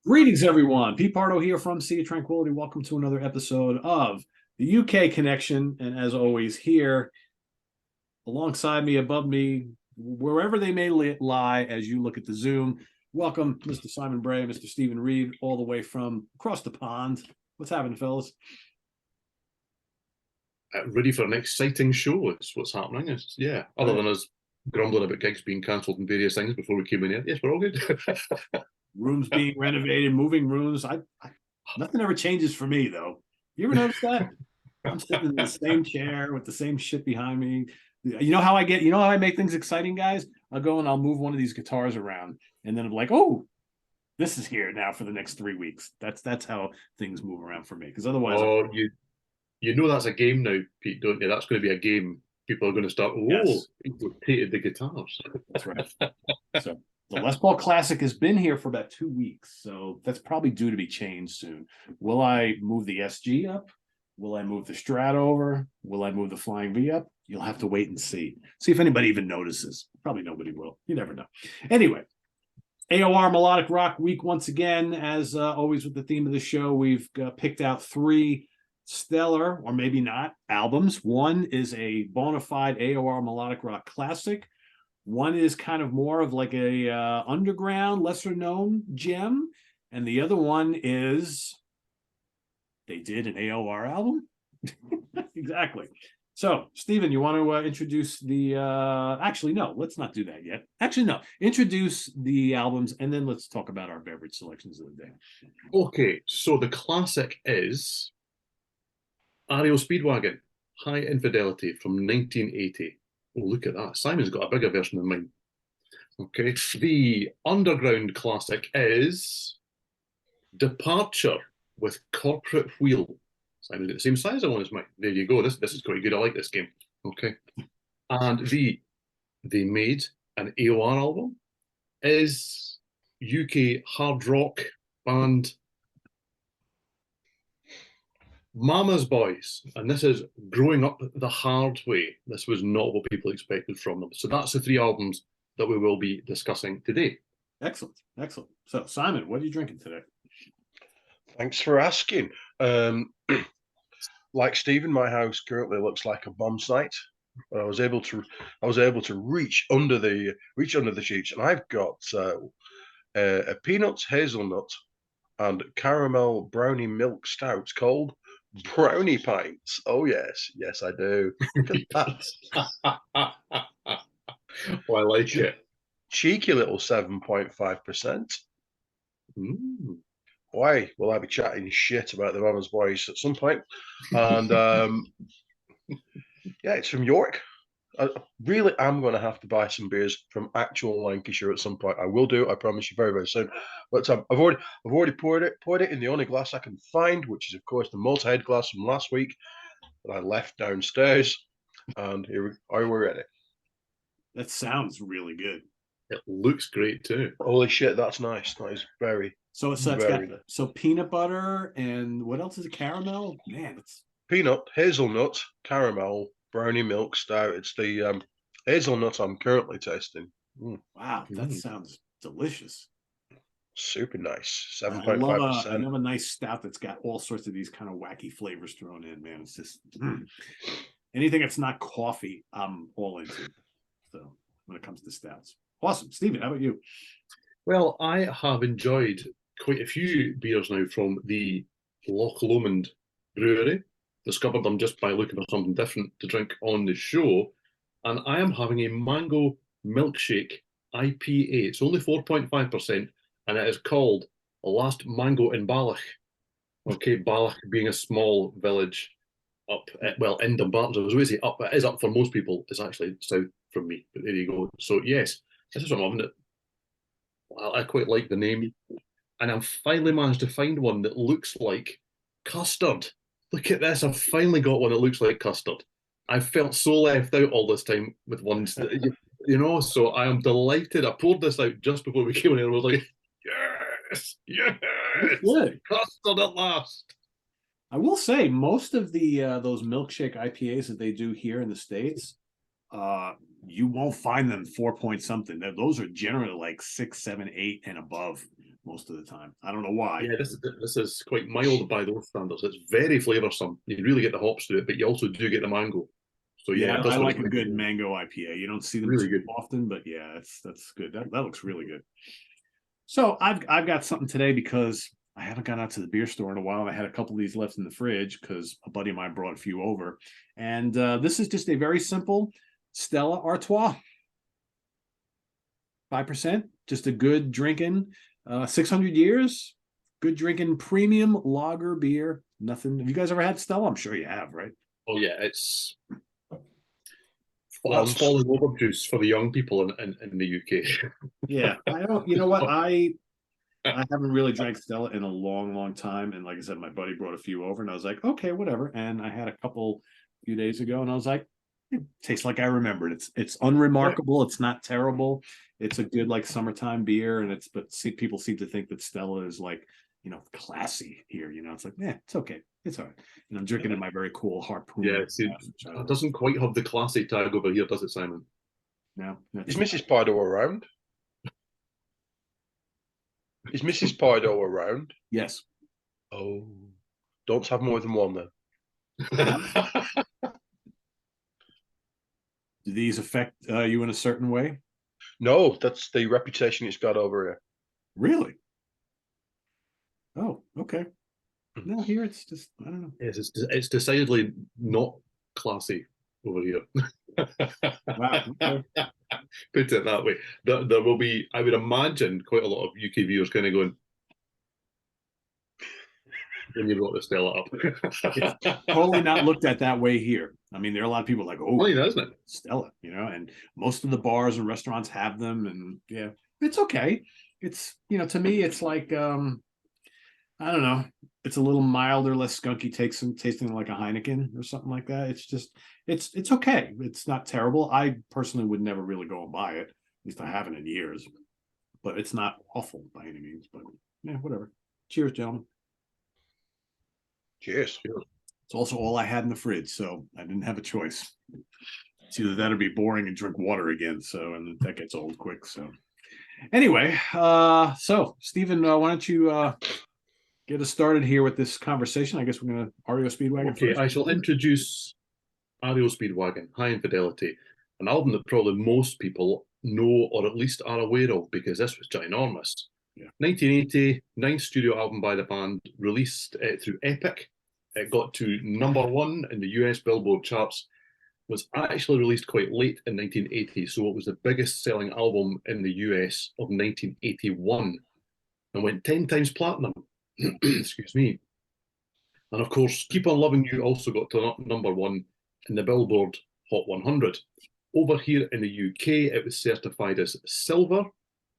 Greetings, everyone. Pete Pardo here from Sea of Tranquility. Welcome to another episode of the UK Connection. And as always, here alongside me, above me, wherever they may lie as you look at the Zoom, welcome Mr. Simon Bray, Mr. Steven Reid, all the way from across the pond. What's happening, fellas? Ready for an exciting show. It's what's happening. Other than us grumbling about gigs being cancelled and various things before we came in here. Yes, we're all good. Rooms being renovated, moving rooms. Nothing ever changes for me, though. You ever notice that? I'm sitting in the same chair with the same shit behind me. You know how I get, you know how I make things exciting, guys? I'll go and I'll move one of these guitars around, and then I'm like, oh, this is here now for the next 3 weeks. That's how things move around for me. Because otherwise, Oh, you know that's a game now, Pete, don't you? That's going to be a game. People are going to start. Oh, yes, he rotated the guitars. that's right. So the Les Paul Classic has been here for about 2 weeks, so that's probably due to be changed soon. Will I move the SG up? Will I move the Strat over? Will I move the Flying V up? You'll have to wait and see. See if anybody even notices. Probably nobody will. You never know. Anyway, AOR Melodic Rock Week once again. As always with the theme of the show, we've picked out three stellar, or maybe not, albums. One is a bona fide AOR Melodic Rock classic. One is kind of more of like a underground, lesser known gem. And the other one is they did an AOR album. Exactly. So, Steven, you want to introduce the actually, no, let's not do that yet. Actually, no, introduce the albums and then let's talk about our beverage selections of the day. Okay, so the classic is REO Speedwagon, High Infidelity from 1980. Oh, look at that. Simon's got a bigger version than mine. Okay, the underground classic is Departure with Corporate Wheel. Simon's got the same size one as mine. There you go. This is quite good. I like this game. Okay. And they made an AOR album is UK hard rock band Mama's Boys. And this is growing up the hard way. This was not what people expected from them. So that's the three albums that we will be discussing today. Excellent. Excellent. So, Simon, what are you drinking today? Thanks for asking. Like Stephen, my house currently looks like a bomb site. I was able to reach under the sheets, and I've got a peanut hazelnut and caramel brownie milk stout called Brownie Pints. Oh yes, yes I do. Look at that. Oh, I like it. Cheeky little 7.5%. Why will I be chatting shit about the Mama's Boys at some point? And yeah, it's from York. I really am going to have to buy some beers from actual Lancashire at some point. I will do. I promise you, very very soon. But I've already poured it in the only glass I can find, which is of course the multi-head glass from last week that I left downstairs. And here we're ready. That sounds really good. It looks great too. Holy shit, that's nice. That is very. So it's got so peanut butter and what else is it? Caramel? Man, it's peanut, hazelnut, caramel, brownie milk stout. It's the hazelnut I'm currently tasting. Wow, that sounds delicious. Super nice. I 7.5%. I love a nice stout that's got all sorts of these kind of wacky flavors thrown in, man. It's just anything that's not coffee, I'm all into. So when it comes to stouts. Awesome. Steven, how about you? Well, I have enjoyed quite a few beers now from the Loch Lomond Brewery. Discovered them just by looking for something different to drink on the show. And I am having a mango milkshake IPA. It's only 4.5%, and it is called Last Mango in Balloch. Okay, Balloch being a small village up, well, in Dumbarton. I was going to say up, it is up for most people. It's actually south from me, but there you go. So, yes, this is what I'm having. I quite like the name. And I've finally managed to find one that looks like custard. Look at this. I've finally got one that looks like custard. I felt so left out all this time with ones that, so I am delighted. I poured this out just before we came in here. I was like, yes, good. Custard at last. I will say most of the those milkshake IPAs that they do here in the States, you won't find them 4 point something. Those are generally like 6, 7, 8 and above. most of the time. I don't know why. Yeah, this is quite mild by those standards. It's very flavoursome. You really get the hops to it, but you also do get the mango. So yeah, Yeah, that's I what like it's a good meant to be. mango IPA. You don't see them Really too good. often, but yeah, that's good. That looks really good. So I've got something today because I haven't gone out to the beer store in a while. And I had a couple of these left in the fridge because a buddy of mine brought a few over. And this is just a very simple Stella Artois. 5%, just a good drinking, 600 years, good drinking premium lager beer. Nothing. Have you guys ever had Stella? I'm sure you have, right? Oh yeah, it's that's Once. falling over juice for the young people in the UK. Yeah. I don't, you know what? I haven't really drank Stella in a long, long time. And like I said, my buddy brought a few over and I was like, okay, whatever. And I had a couple a few days ago and I was like, it tastes like I remembered. It's unremarkable. It's not terrible. It's a good like summertime beer. And people seem to think that Stella is like, classy here. It's like, yeah, it's okay. It's all right. And I'm drinking in my very cool harpoon. Yeah, see, it doesn't quite have the classy tag over here, does it, Simon? No, Is Mrs. Pardo around? Is Mrs. Pardo around? yes. Oh, don't have more than one then. Do these affect you in a certain way? No, that's the reputation it's got over here. Really? Oh, okay. No, here it's just I don't know. Yes, it's decidedly not classy over here. Wow. Okay. Put it that way. There will be, I would imagine, quite a lot of UK viewers kind of going, when you brought the Stella up. Totally not looked at that way here. I mean, there are a lot of people like, oh, Funny, isn't it? Stella, and most of the bars and restaurants have them, and yeah, it's okay. It's to me, it's like I don't know, it's a little milder, less skunky, tasting like a Heineken or something like that. It's just it's okay. It's not terrible. I personally would never really go and buy it. At least I haven't in years. But it's not awful by any means. But yeah, whatever. Cheers, gentlemen. Cheers. It's also all I had in the fridge, so I didn't have a choice. It's either that or be boring and drink water again. So, and that gets old quick. So, anyway, so Steven, why don't you get us started here with this conversation? I guess we're going to REO Speedwagon Okay, first. I shall introduce REO Speedwagon, High Infidelity, an album that probably most people know or at least are aware of because this was ginormous. Yeah. 1980, ninth studio album by the band, released through Epic. It got to #1 in the US Billboard charts, was actually released quite late in 1980, so it was the biggest selling album in the US of 1981 and went 10 times platinum. Excuse me. And of course, Keep On Loving You also got to #1 in the Billboard Hot 100. Over here in the UK, it was certified as silver,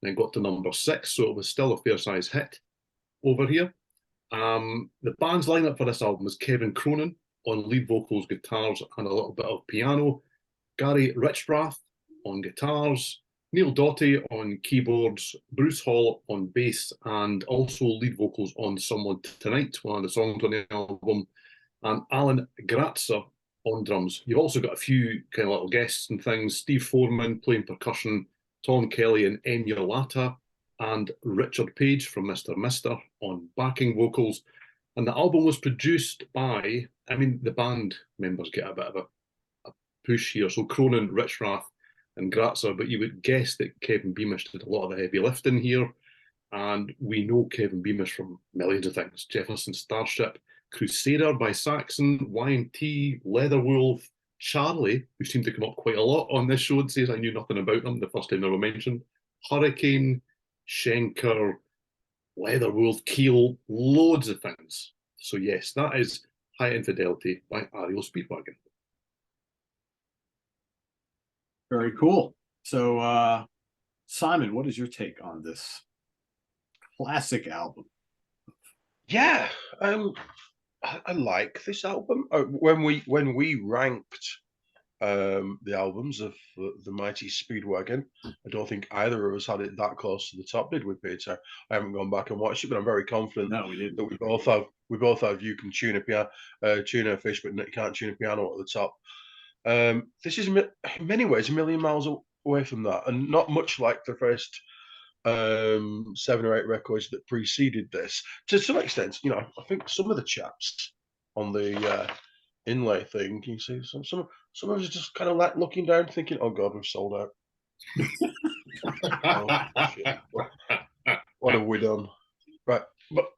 then got to #6, so it was still a fair-size hit over here. The band's lineup for this album was Kevin Cronin on lead vocals, guitars, and a little bit of piano, Gary Richrath on guitars, Neil Doughty on keyboards, Bruce Hall on bass, and also lead vocals on Someone Tonight, one of the songs on the album, and Alan Gratzer on drums. You've also got a few kind of little guests and things, Steve Foreman playing percussion, Tom Kelly and Enya Latta, and Richard Page from Mr. Mister on backing vocals. And the album was produced by, the band members get a bit of a push here. So Cronin, Richrath, and Gratzer, but you would guess that Kevin Beamish did a lot of the heavy lifting here. And we know Kevin Beamish from millions of things. Jefferson Starship, Crusader by Saxon, Y&T, Leatherwolf, Charlie, who seemed to come up quite a lot on this show and says I knew nothing about them the first time they were mentioned, Hurricane, Schenker, Leatherwolf, Keel, loads of things. So yes, that is High Infidelity by REO Speedwagon. Very cool. So, Simon, what is your take on this classic album? Yeah, I like this album. When we ranked the albums of the mighty Speedwagon, I don't think either of us had it that close to the top, did we, Peter? I haven't gone back and watched it, but I'm very confident No, we didn't. that we both have you can tune a fish, but you can't tune a piano at the top. This is in many ways a million miles away from that, and not much like the first 7 or 8 records that preceded this. To some extent, you know, I think some of the chaps on the inlay thing, you see, some of us just kind of like looking down, thinking, "Oh God, we've sold out. Oh shit, what have we done?" Right, but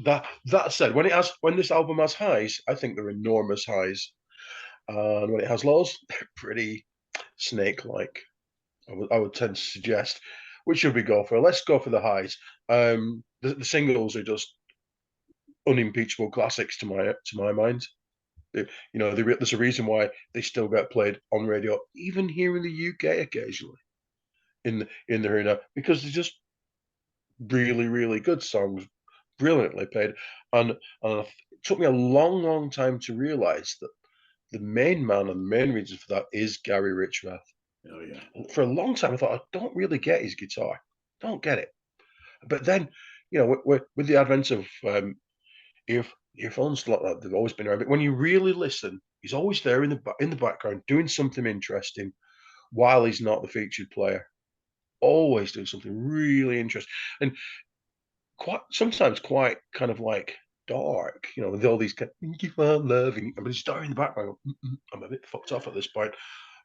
that said, when this album has highs, I think they're enormous highs, and when it has lows, they're pretty snake-like. I would tend to suggest. Which should we go for? Let's go for the highs. The singles are just unimpeachable classics to my mind. You know, there's a reason why they still get played on radio, even here in the UK occasionally, in the arena, because they're just really, really good songs, brilliantly played. And it took me a long, long time to realise that the main man and the main reason for that is Gary Richrath. Oh yeah. For a long time, I thought, I don't really get his guitar. Don't get it. But then, you know, with the advent of earphones like that, they've always been around. But when you really listen, he's always there in the background doing something interesting while he's not the featured player. Always doing something really interesting and sometimes quite kind of like dark, you know, with all these kind of, keep on loving, but he's there in the background. I'm a bit fucked off at this point,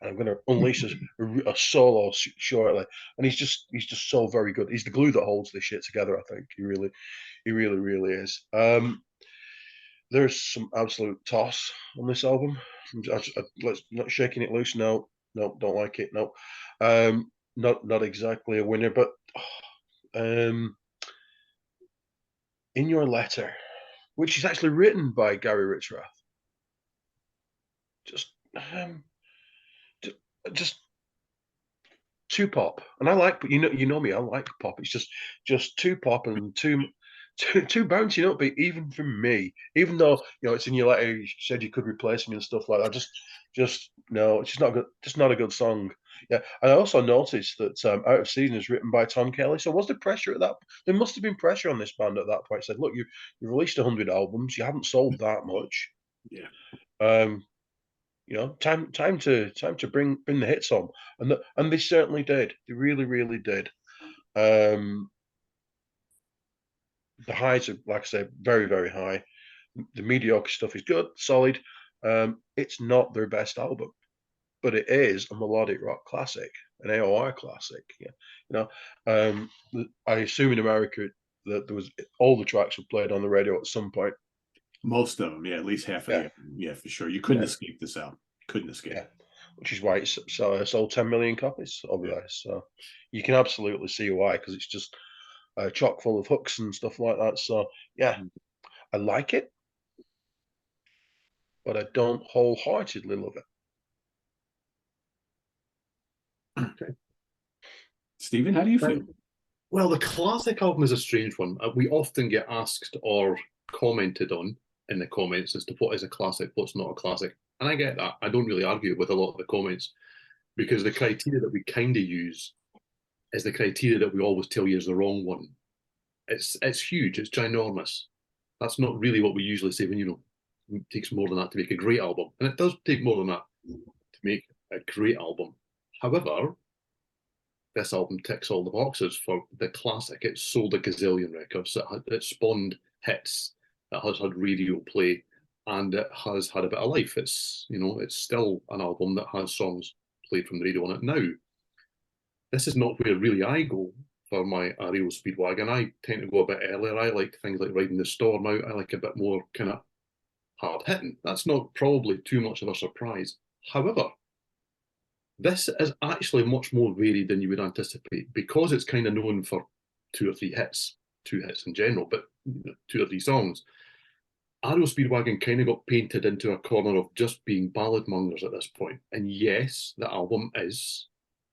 and I'm going to unleash a solo shortly. And he's just so very good. He's the glue that holds this shit together. I think he really is. There's some absolute toss on this album. Let's not shaking it loose. No, don't like it. No, not exactly a winner, but in Your Letter, which is actually written by Gary Richrath, just too pop. And I like, but you know me, I like pop. It's just too pop and too bouncy upbeat, even for me. Even though, you know, it's in Your Letter, you said you could replace me and stuff like that. Just no, it's just not good. Just not a good song. Yeah, and I also noticed that Out of Season is written by Tom Kelly. So was there pressure at that? There must have been pressure on this band at that point. Said, look, you released 100 albums, you haven't sold that much. Yeah. You know, time to bring the hits on, and they certainly did. They really did. The highs are, like I say, very high. The mediocre stuff is good, solid. It's not their best album, but it is a melodic rock classic, an AOR classic. Yeah, you know, I assume in America that there was all the tracks were played on the radio at some point. Most of them, yeah, at least half of them. Yeah, for sure. You couldn't escape this album. Couldn't escape. Yeah, which is why it's sold 10 million copies over there. So you can absolutely see why, because it's just chock full of hooks and stuff like that. So yeah, I like it, but I don't wholeheartedly love it. Okay. Stephen, how do you feel? Well, the classic album is a strange one. We often get asked or commented on in the comments as to what is a classic, what's not a classic. And I get that. I don't really argue with a lot of the comments because the criteria that we kind of use is the criteria that we always tell you is the wrong one. It's huge. It's ginormous. That's not really what we usually say when, you know, it takes more than that to make a great album. And it does take more than that to make a great album. However, this album ticks all the boxes for the classic. It sold a gazillion records. It spawned hits. It has had radio play, and it has had a bit of life. It's, you know, it's still an album that has songs played from the radio on it now. This is not where really I go for my REO Speedwagon. I tend to go a bit earlier. I like things like Riding the Storm Out. I like a bit more kind of hard hitting. That's not probably too much of a surprise. However, this is actually much more varied than you would anticipate because it's kind of known for two hits in general, but you know, 2 or 3 songs. REO Speedwagon kind of got painted into a corner of just being ballad mongers at this point. And yes, the album is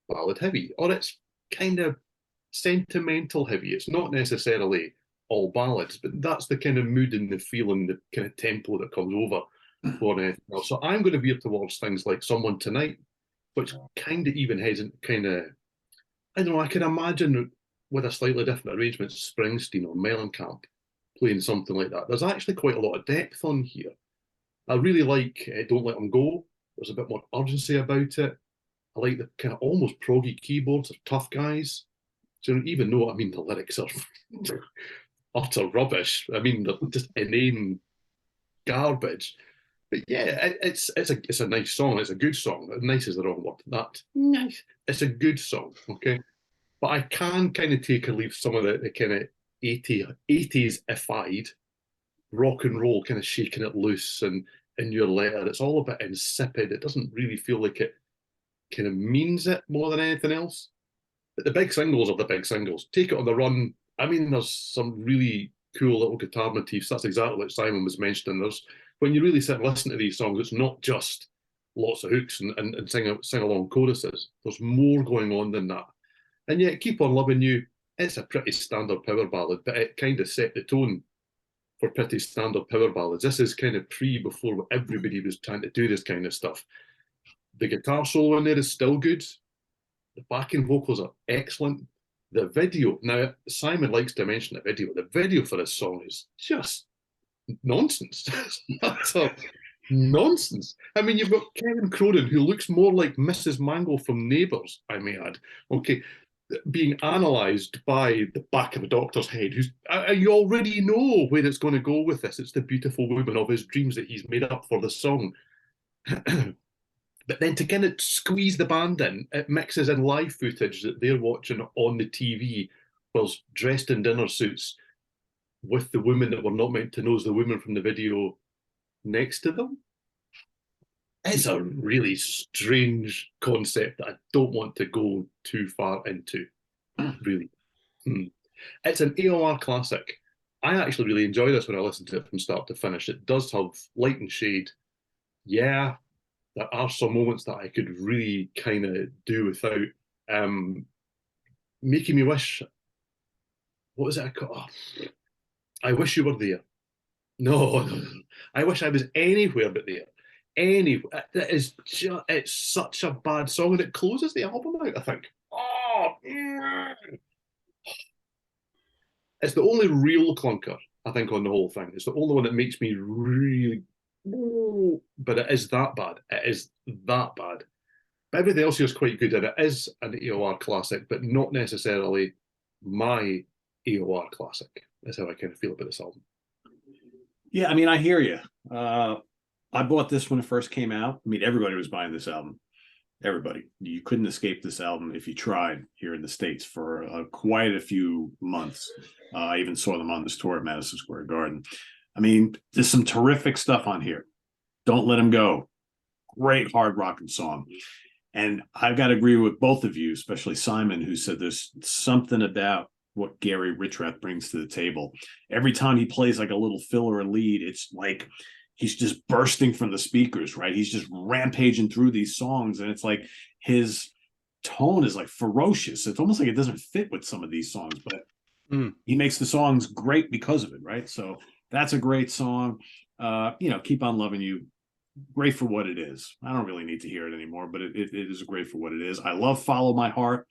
ballad heavy, or it's kind of sentimental heavy. It's not necessarily all ballads, but that's the kind of mood and the feeling, the kind of tempo that comes over for anything else. So I'm going to veer towards things like Someone Tonight, which kind of even has kind of, I don't know, I can imagine with a slightly different arrangement, Springsteen or Mellencamp playing something like that. There's actually quite a lot of depth on here. I really like Don't Let Them Go. There's a bit more urgency about it. I like the kind of almost proggy keyboards of Tough Guys. So even though, I mean, the lyrics are utter rubbish. I mean, they're just inane garbage. But yeah, it's a nice song. It's a good song. Nice is the wrong word. That nice. It's a good song. Okay, but I can kind of take or leave some of the kind of 80s-ified rock and roll, kind of shaking it loose and in your letter. It's all a bit insipid. It doesn't really feel like it kind of means it more than anything else. But the big singles are the big singles. Take It on the Run. I mean, there's some really cool little guitar motifs. That's exactly what Simon was mentioning. There's when you really sit and listen to these songs, it's not just lots of hooks and sing along choruses. There's more going on than that. And yet, Keep On Loving You, it's a pretty standard power ballad, but it kind of set the tone for pretty standard power ballads. This is kind of before everybody was trying to do this kind of stuff. The guitar solo in there is still good. The backing vocals are excellent. The video, now Simon likes to mention the video. The video for this song is just nonsense. That's nonsense. I mean, you've got Kevin Cronin, who looks more like Mrs. Mangle from Neighbours, I may add. Okay, being analysed by the back of a doctor's head. You already know where it's going to go with this. It's the beautiful woman of his dreams that he's made up for the song. But then to kind of squeeze the band in, it mixes in live footage that they're watching on the TV whilst dressed in dinner suits with the woman that we're not meant to know is the woman from the video next to them. It's a really strange concept that I don't want to go too far into, really. It's an AOR classic. I actually really enjoy this when I listen to it from start to finish. It does have light and shade. Yeah, there are some moments that I could really kind of do without. Making me wish. What was it I called? Oh, I wish you were there. No, I wish I was anywhere but there. Anywhere. It's such a bad song, and it closes the album out, I think. Oh, it's the only real clunker, I think, on the whole thing. It's the only one that makes me really. But it is that bad. It is that bad. But everything else here is quite good, and it is an AOR classic, but not necessarily my AOR classic. That's how I kind of feel about this album. Yeah, I mean, I hear you. I bought this when it first came out. I mean, everybody was buying this album. Everybody. You couldn't escape this album if you tried here in the States for quite a few months. I even saw them on this tour at Madison Square Garden. I mean, there's some terrific stuff on here. Don't Let Him Go. Great hard rocking song. And I've got to agree with both of you, especially Simon, who said there's something about what Gary Richrath brings to the table. Every time he plays like a little fill or a lead, it's like he's just bursting from the speakers, right? He's just rampaging through these songs, and it's like his tone is like ferocious. It's almost like it doesn't fit with some of these songs, but he makes the songs great because of it, right? So that's a great song. Keep On Loving You. Great for what it is. I don't really need to hear it anymore, but it is great for what it is. I love Follow My Heart.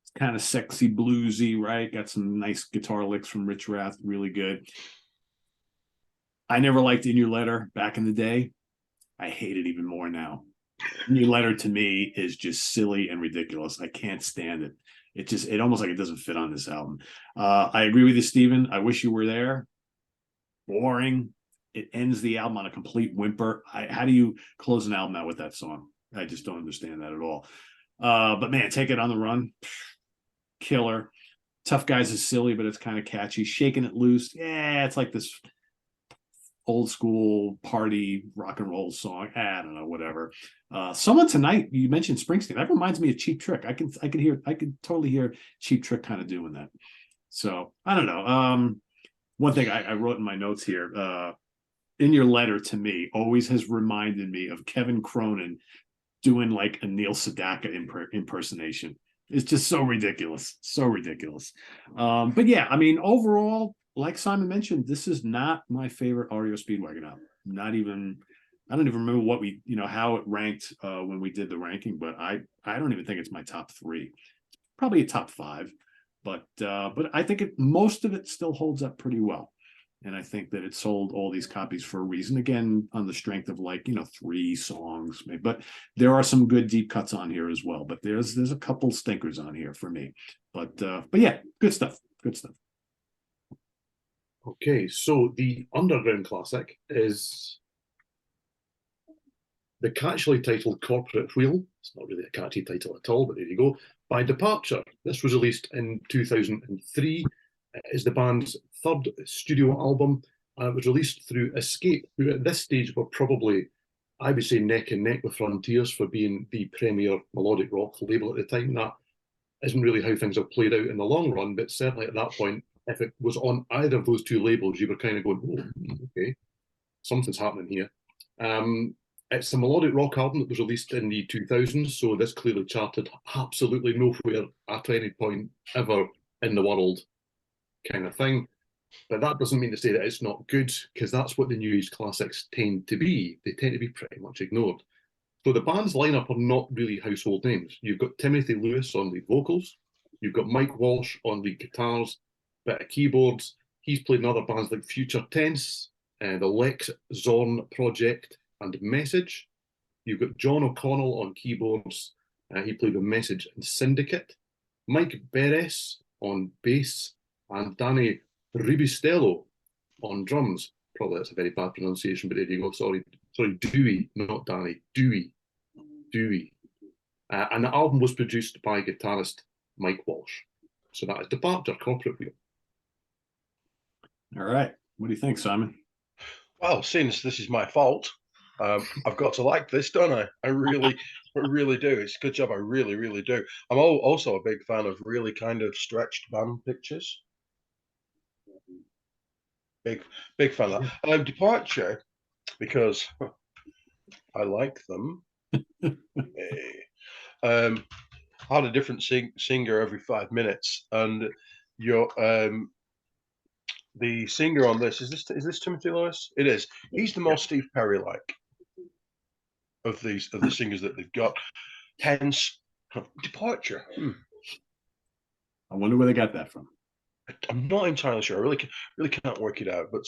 It's kind of sexy, bluesy, right? Got some nice guitar licks from Richrath. Really good. I never liked In Your Letter back in the day. I hate it even more now. In Your Letter to me is just silly and ridiculous. I can't stand it. It almost like it doesn't fit on this album. I agree with you, Steven. I Wish You Were There. Boring. It ends the album on a complete whimper. How do you close an album out with that song? I just don't understand that at all. But man, Take It on the Run. Killer. Tough Guys is silly, but it's kind of catchy. Shaking It Loose. Yeah, it's like this old school party rock and roll song. I don't know, whatever. Someone Tonight, you mentioned Springsteen. That reminds me of Cheap Trick. I could totally hear Cheap Trick kind of doing that. So I don't know. One thing I wrote in my notes here, In Your Letter to me always has reminded me of Kevin Cronin doing like a Neil Sedaka impersonation. It's just so ridiculous. So ridiculous. But yeah, I mean, overall, like Simon mentioned, this is not my favorite REO Speedwagon album. I don't even remember what how it ranked when we did the ranking, but I don't even think it's my top 3. Probably a top 5, but I think most of it still holds up pretty well. And I think that it sold all these copies for a reason, again, on the strength of 3 songs. But there are some good deep cuts on here as well. But there's a couple stinkers on here for me. But yeah, good stuff. Good stuff. Okay, so the underground classic is the catchily titled Corporate Wheel. It's not really a catchy title at all, but there you go. By Departure. This was released in 2003. It is the band's third studio album. It was released through Escape, who at this stage were probably, I would say, neck and neck with Frontiers for being the premier melodic rock label at the time. That isn't really how things have played out in the long run, but certainly at that point, if it was on either of those two labels, you were kind of going, oh, okay, something's happening here. It's a melodic rock album that was released in the 2000s, so this clearly charted absolutely nowhere at any point ever in the world, kind of thing. But that doesn't mean to say that it's not good, because that's what the new age classics tend to be. They tend to be pretty much ignored. So the band's lineup are not really household names. You've got Timothy Lewis on lead vocals, you've got Mike Walsh on lead guitars, bit of keyboards. He's played in other bands like Future Tense, the Lex Zorn Project, and Message. You've got John O'Connell on keyboards. He played with Message and Syndicate. Mike Beres on bass, and Danny Ribistello on drums. Probably that's a very bad pronunciation, but there you go. Sorry, Dewey, not Danny. Dewey. And the album was produced by guitarist Mike Walsh. So that is Departure, Corporate Wheel. All right. What do you think, Simon? Well, since this is my fault, I've got to like this, don't I? I really do. It's a good job. I really do. I'm also a big fan of really kind of stretched band pictures. Big fan of that. Departure, because I like them. I had a different singer every 5 minutes, and the singer on this is this Timothy Lewis? It is. He's the most Steve Perry like of the singers that they've got. Hence, Departure. I wonder where they got that from. I'm not entirely sure. I really can't work it out. But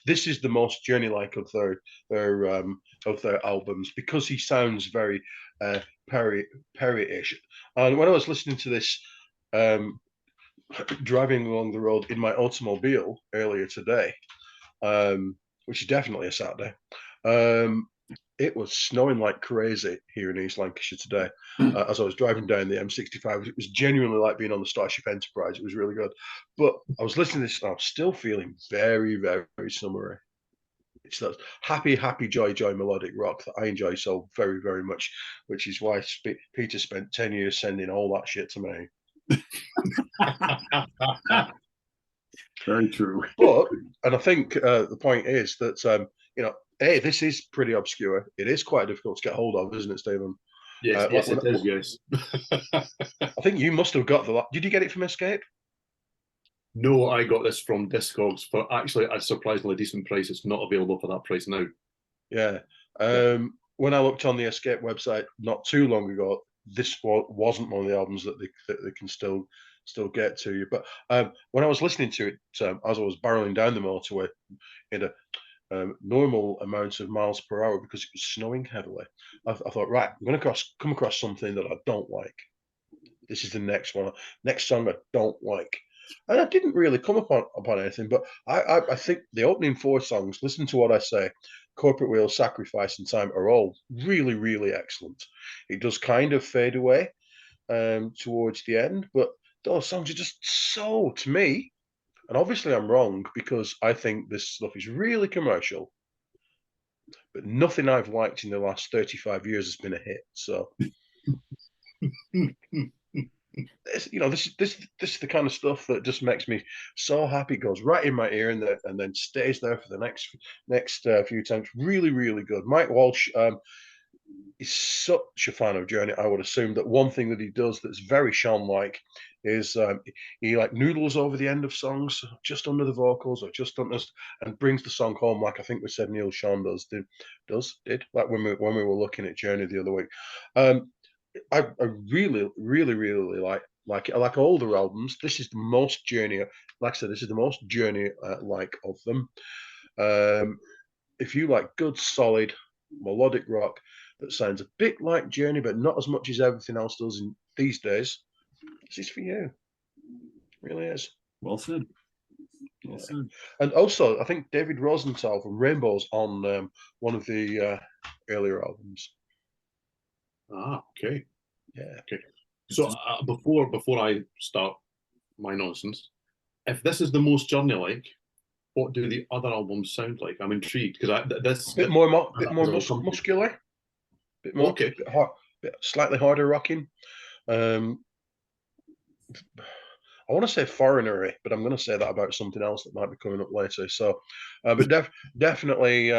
this is the most Journey-like of their albums, because he sounds very Perry-ish. And when I was listening to this, driving along the road in my automobile earlier today, which is definitely a Saturday, it was snowing like crazy here in East Lancashire today. As I was driving down the M65, it was genuinely like being on the Starship Enterprise. It was really good. But I was listening to this and I was still feeling very, very summery. It's that happy, joy melodic rock that I enjoy so very, very much, which is why Peter spent 10 years sending all that shit to me. Very true. And I think the point is that, hey, this is pretty obscure. It is quite difficult to get hold of, isn't it, Stephen? Yes, it is, yes. I think you must have got Did you get it from Escape? No, I got this from Discogs for actually a surprisingly decent price. It's not available for that price now. Yeah. When I looked on the Escape website not too long ago, this wasn't one of the albums that they can still get to you. But when I was listening to it, as I was barreling down the motorway in a normal amount of miles per hour because it was snowing heavily, I thought, right, I'm going to come across something that I don't like. This is the next song I don't like. And I didn't really come upon anything, but I think the opening 4 songs, Listen to What I Say, Corporate Wheel, Sacrifice, and Time, are all really, really excellent. It does kind of fade away towards the end, but those songs are just so, to me, and obviously I'm wrong because I think this stuff is really commercial, but nothing I've liked in the last 35 years has been a hit. So, this is the kind of stuff that just makes me so happy. It goes right in my ear and then stays there for the next few times. Really, really good. Mike Walsh is such a fan of Journey. I would assume that one thing that he does that's very Sean-like is he like noodles over the end of songs, just under the vocals or just under, and brings the song home, like I think we said Neil Sean did like when we were looking at Journey the other week. I really, really, really like it. I like all their albums. This is the most Journey, like I said, this is the most Journey like of them. If you like good, solid, melodic rock that sounds a bit like Journey, but not as much as everything else does in these days, this is for you. Really is. Well said. Well said. And also, I think David Rosenthal from Rainbow's on one of the earlier albums. Ah, okay. Yeah. Okay. So before I start my nonsense, if this is the most Journey-like, what do the other albums sound like? I'm intrigued because this Bit more something. muscular, bit more, Okay. bit hard, bit slightly harder rocking. I want to say foreignery, but I'm going to say that about something else that might be coming up later. So, but definitely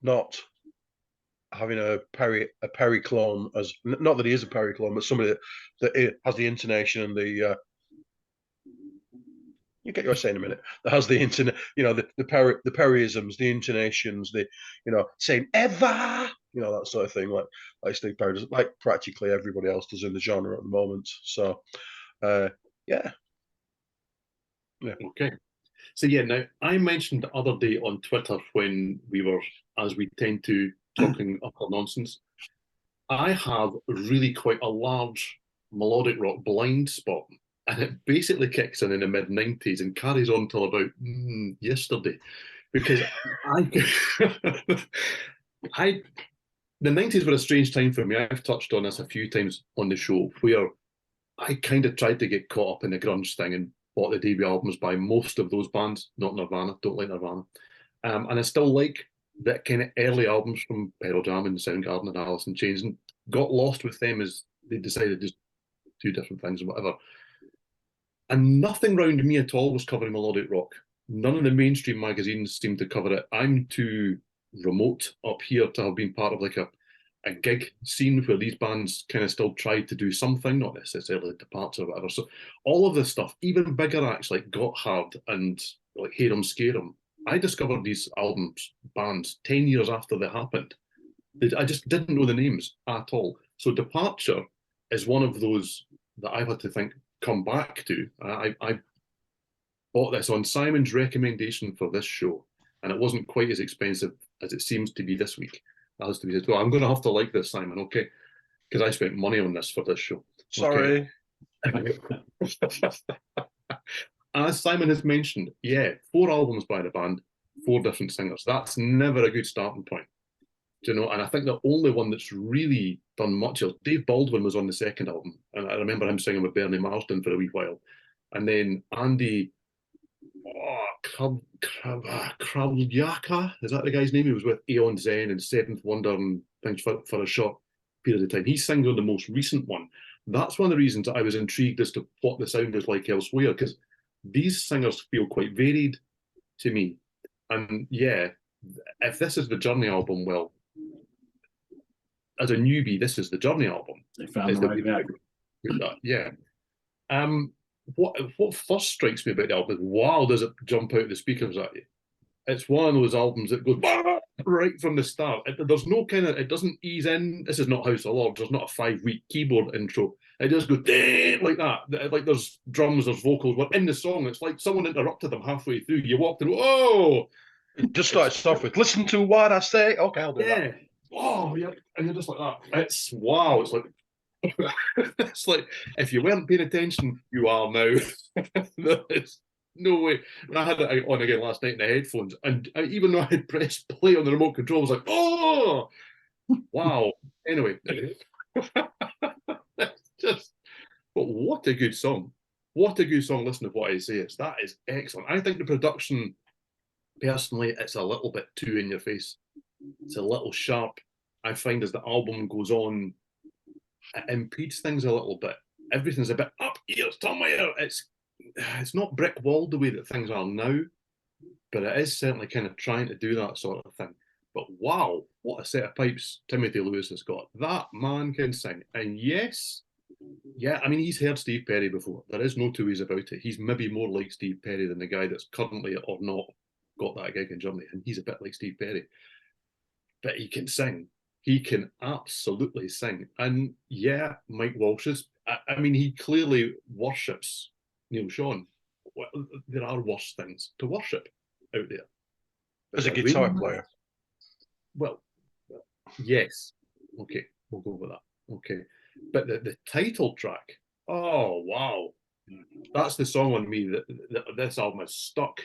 not having a Perry clone, as not that he is a Perry clone, but somebody that has the intonation and the you get your say in a minute, that has the internet, the Perryisms, the intonations, the saying ever, that sort of thing, like Steve Perry does, like practically everybody else does in the genre at the moment. So yeah. Okay. So yeah, now I mentioned the other day on Twitter when we were, as we tend to, talking utter nonsense, I have really quite a large melodic rock blind spot, and it basically kicks in the mid-90s and carries on till about yesterday, because the 90s were a strange time for me. I've touched on this a few times on the show, where I kind of tried to get caught up in the grunge thing and bought the debut albums by most of those bands, not Nirvana, don't like Nirvana. And I still like that kind of early albums from Pearl Jam and Soundgarden and Alice in Chains, and got lost with them as they decided to do different things and whatever. And nothing round me at all was covering melodic rock. None of the mainstream magazines seemed to cover it. I'm too remote up here to have been part of like a gig scene where these bands kind of still tried to do something, not necessarily departs or whatever. So all of this stuff, even bigger acts like Got Hard and like Hear 'em Scare 'em, I discovered these albums, bands, 10 years after they happened. I just didn't know the names at all. So Departure is one of those that I've had to think, come back to. I bought this on Simon's recommendation for this show, and it wasn't quite as expensive as it seems to be this week. That has to be said. Well, I'm going to have to like this, Simon, okay? Because I spent money on this for this show. Sorry. Okay. As Simon has mentioned, 4 albums by the band, 4 different singers. That's never a good starting point. And I think the only one that's really done much else, Dave Baldwin was on the second album, and I remember him singing with Bernie Marsden for a wee while. And then Andy Kraljaka, is that the guy's name? He was with Aeon Zen and Seventh Wonder and things for a short period of time. He sang on the most recent one. That's one of the reasons I was intrigued as to what the sound is like elsewhere, because these singers feel quite varied to me. And if this is the Journey album, well, as a newbie, this is the Journey album. They found the right guy. Yeah. What first strikes me about the album is, wow, does it jump out the speakers at you? It's one of those albums that goes right from the start. There's no kind of, it doesn't ease in. This is not House of Lords. There's not a 5-week keyboard intro. It just goes like that. Like there's drums, there's vocals. We're in the song. It's like someone interrupted them halfway through. You walked in, oh! It just starts off with, listen to what I say. Okay, I'll do that. Oh, yeah. And you're just like that. It's wow. It's like, it's like, if you weren't paying attention, you are now. There's no way. And I had it on again last night in the headphones, and even though I had pressed play on the remote control, I was like, oh, wow. Anyway, just, but what a good song. What a good song. Listen to what I say. That is excellent. I think the production, personally, it's a little bit too in your face. It's a little sharp. I find as the album goes on, it impedes things a little bit. Everything's a bit up here somewhere. It's not brick walled the way that things are now, but it is certainly kind of trying to do that sort of thing. But wow, what a set of pipes Timothy Lewis has got. That man can sing. And yes, I mean, he's heard Steve Perry before. There is no two ways about it. He's maybe more like Steve Perry than the guy that's currently or not got that gig in Germany. And he's a bit like Steve Perry. But he can sing. He can absolutely sing. And Mike Walsh is, I mean, he clearly worships Neil Sean. Well, there are worse things to worship out there. As a guitar player. Well, yes. Okay, we'll go with that. Okay. But the title track, oh, wow. That's the song on me that this album is stuck,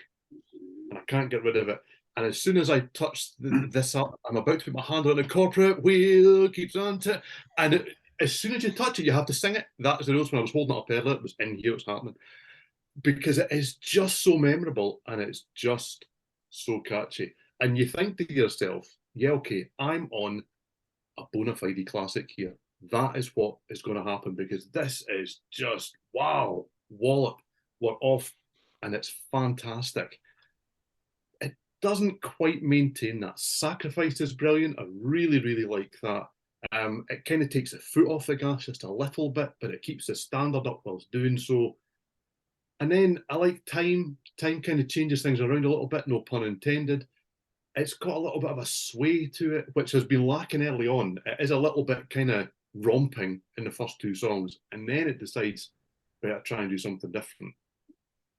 and I can't get rid of it. And as soon as I touch this up, I'm about to put my hand on the corporate wheel, keeps on to, and as soon as you touch it, you have to sing it. That is the rules. When I was holding it up earlier, it was in here, it's happening. Because it is just so memorable and it's just so catchy. And you think to yourself, yeah, okay, I'm on a bona fide classic here. That is what is going to happen, because this is just, wow, wallop, we're off, and it's fantastic. It doesn't quite maintain that. Sacrifice is brilliant. I really, really like that. It kind of takes the foot off the gas just a little bit, but it keeps the standard up whilst doing so. And then I like Time. Time kind of changes things around a little bit, no pun intended. It's got a little bit of a sway to it, which has been lacking early on. It is a little bit kind of romping in the first two songs, and then it decides, better try and do something different.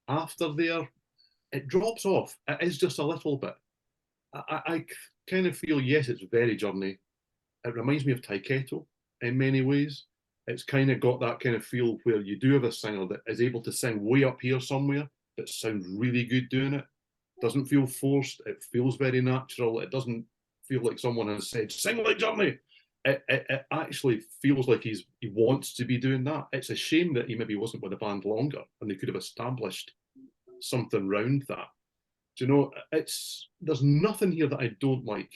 After there, it drops off. It is just a little bit. I kind of feel, yes, it's very Journey. It reminds me of Taiketo in many ways. It's kind of got that kind of feel where you do have a singer that is able to sing way up here somewhere, but sounds really good doing it. Doesn't feel forced. It feels very natural. It doesn't feel like someone has said, sing like Journey. It actually feels like he wants to be doing that. It's a shame that he maybe wasn't with the band longer and they could have established something around that. Do you know, there's nothing here that I don't like.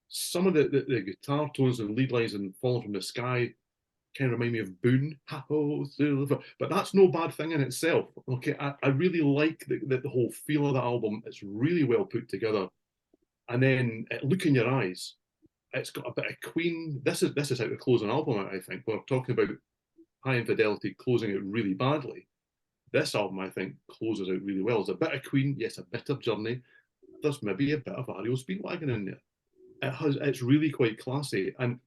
Some of the guitar tones and lead lines and Falling from the Sky kind of remind me of Boone, but that's no bad thing in itself. Okay, I really like the whole feel of the album. It's really well put together. And then Look in Your Eyes, it's got a bit of Queen. This is how to close an album out, I think. We're talking about High Infidelity closing it really badly. This album, I think, closes out really well. There's a bit of Queen, yes, a bit of Journey. There's maybe a bit of REO Speedwagon in there. It's really quite classy. And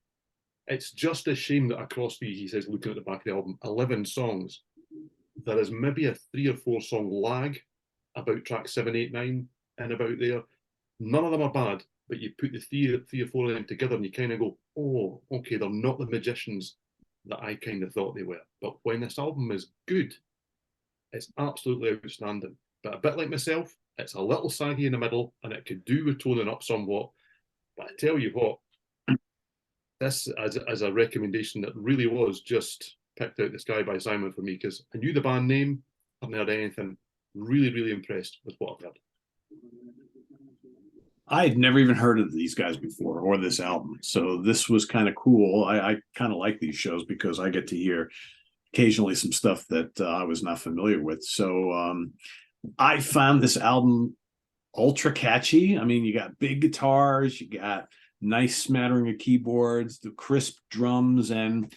it's just a shame that across the, he says, looking at the back of the album, 11 songs, there is maybe a 3 or 4 song lag about track 7, 8, 9 and about there. None of them are bad, but you put the three or 4 of them together and you kind of go, oh, okay, they're not the magicians that I kind of thought they were. But when this album is good, it's absolutely outstanding. But a bit like myself, it's a little saggy in the middle and it could do with toning up somewhat. But I tell you what, this as a recommendation that really was just picked out the sky by Simon for me, because I knew the band name, hadn't heard anything. Really, really impressed with what I've heard. I had never even heard of these guys before or this album. So this was kind of cool. I kind of like these shows because I get to hear occasionally some stuff that I was not familiar with. So I found this album ultra catchy. I mean, you got big guitars, you got nice smattering of keyboards, the crisp drums and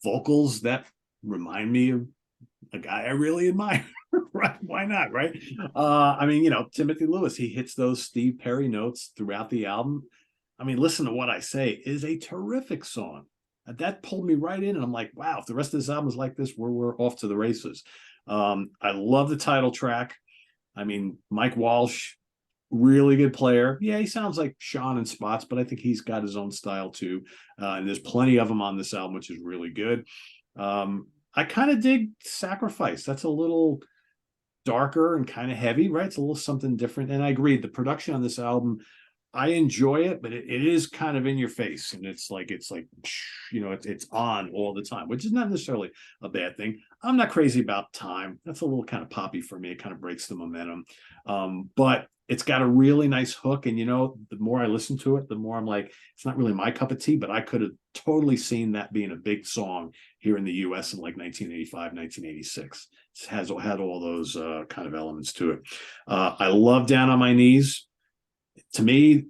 vocals that remind me of a guy I really admire. Right? Why not? Right? I mean, you know, Timothy Lewis, he hits those Steve Perry notes throughout the album. I mean, Listen to What I Say is a terrific song. That pulled me right in, and I'm like, wow, if the rest of this album is like this, we're off to the races. I love the title track. I mean, Mike Walsh, really good player. Yeah, he sounds like Sean in spots, but I think he's got his own style too. And there's plenty of them on this album, which is really good. I kind of dig Sacrifice. That's a little darker and kind of heavy, right? It's a little something different. And I agree, the production on this album, I enjoy it, but it is kind of in your face, and it's like you know, it's on all the time, which is not necessarily a bad thing. I'm not crazy about Time. That's a little kind of poppy for me. It kind of breaks the momentum, but it's got a really nice hook. And you know, the more I listen to it, the more I'm like, it's not really my cup of tea, but I could have totally seen that being a big song here in the U.S. in like 1985, 1986. It had all those kind of elements to it. I love Down on My Knees. To me,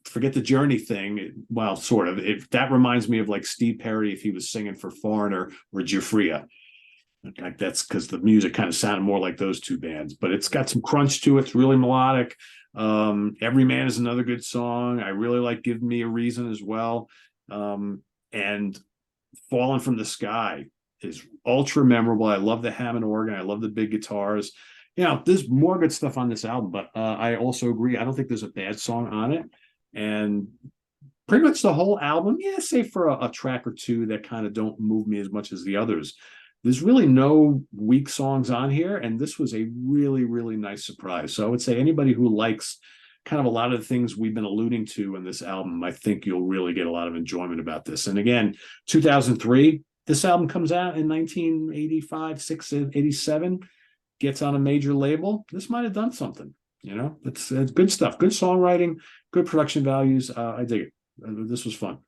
forget the Journey thing. Well, sort of. That reminds me of like Steve Perry if he was singing for Foreigner or Giuffria. Like that's because the music kind of sounded more like those two bands. But it's got some crunch to it. It's really melodic. Every Man is another good song. I really like Give Me a Reason as well. And Falling from the Sky is ultra memorable. I love the Hammond organ. I love the big guitars. You know, there's more good stuff on this album, but I also agree. I don't think there's a bad song on it. And pretty much the whole album, yeah, save for a track or two that kind of don't move me as much as the others. there's really no weak songs on here, and this was a really, really nice surprise. So I would say anybody who likes kind of a lot of the things we've been alluding to in this album, I think you'll really get a lot of enjoyment about this. And again, 2003, this album comes out in 1985, 6, 87, gets on a major label. This might have done something. It's good stuff, good songwriting, good production values. I dig it. This was fun.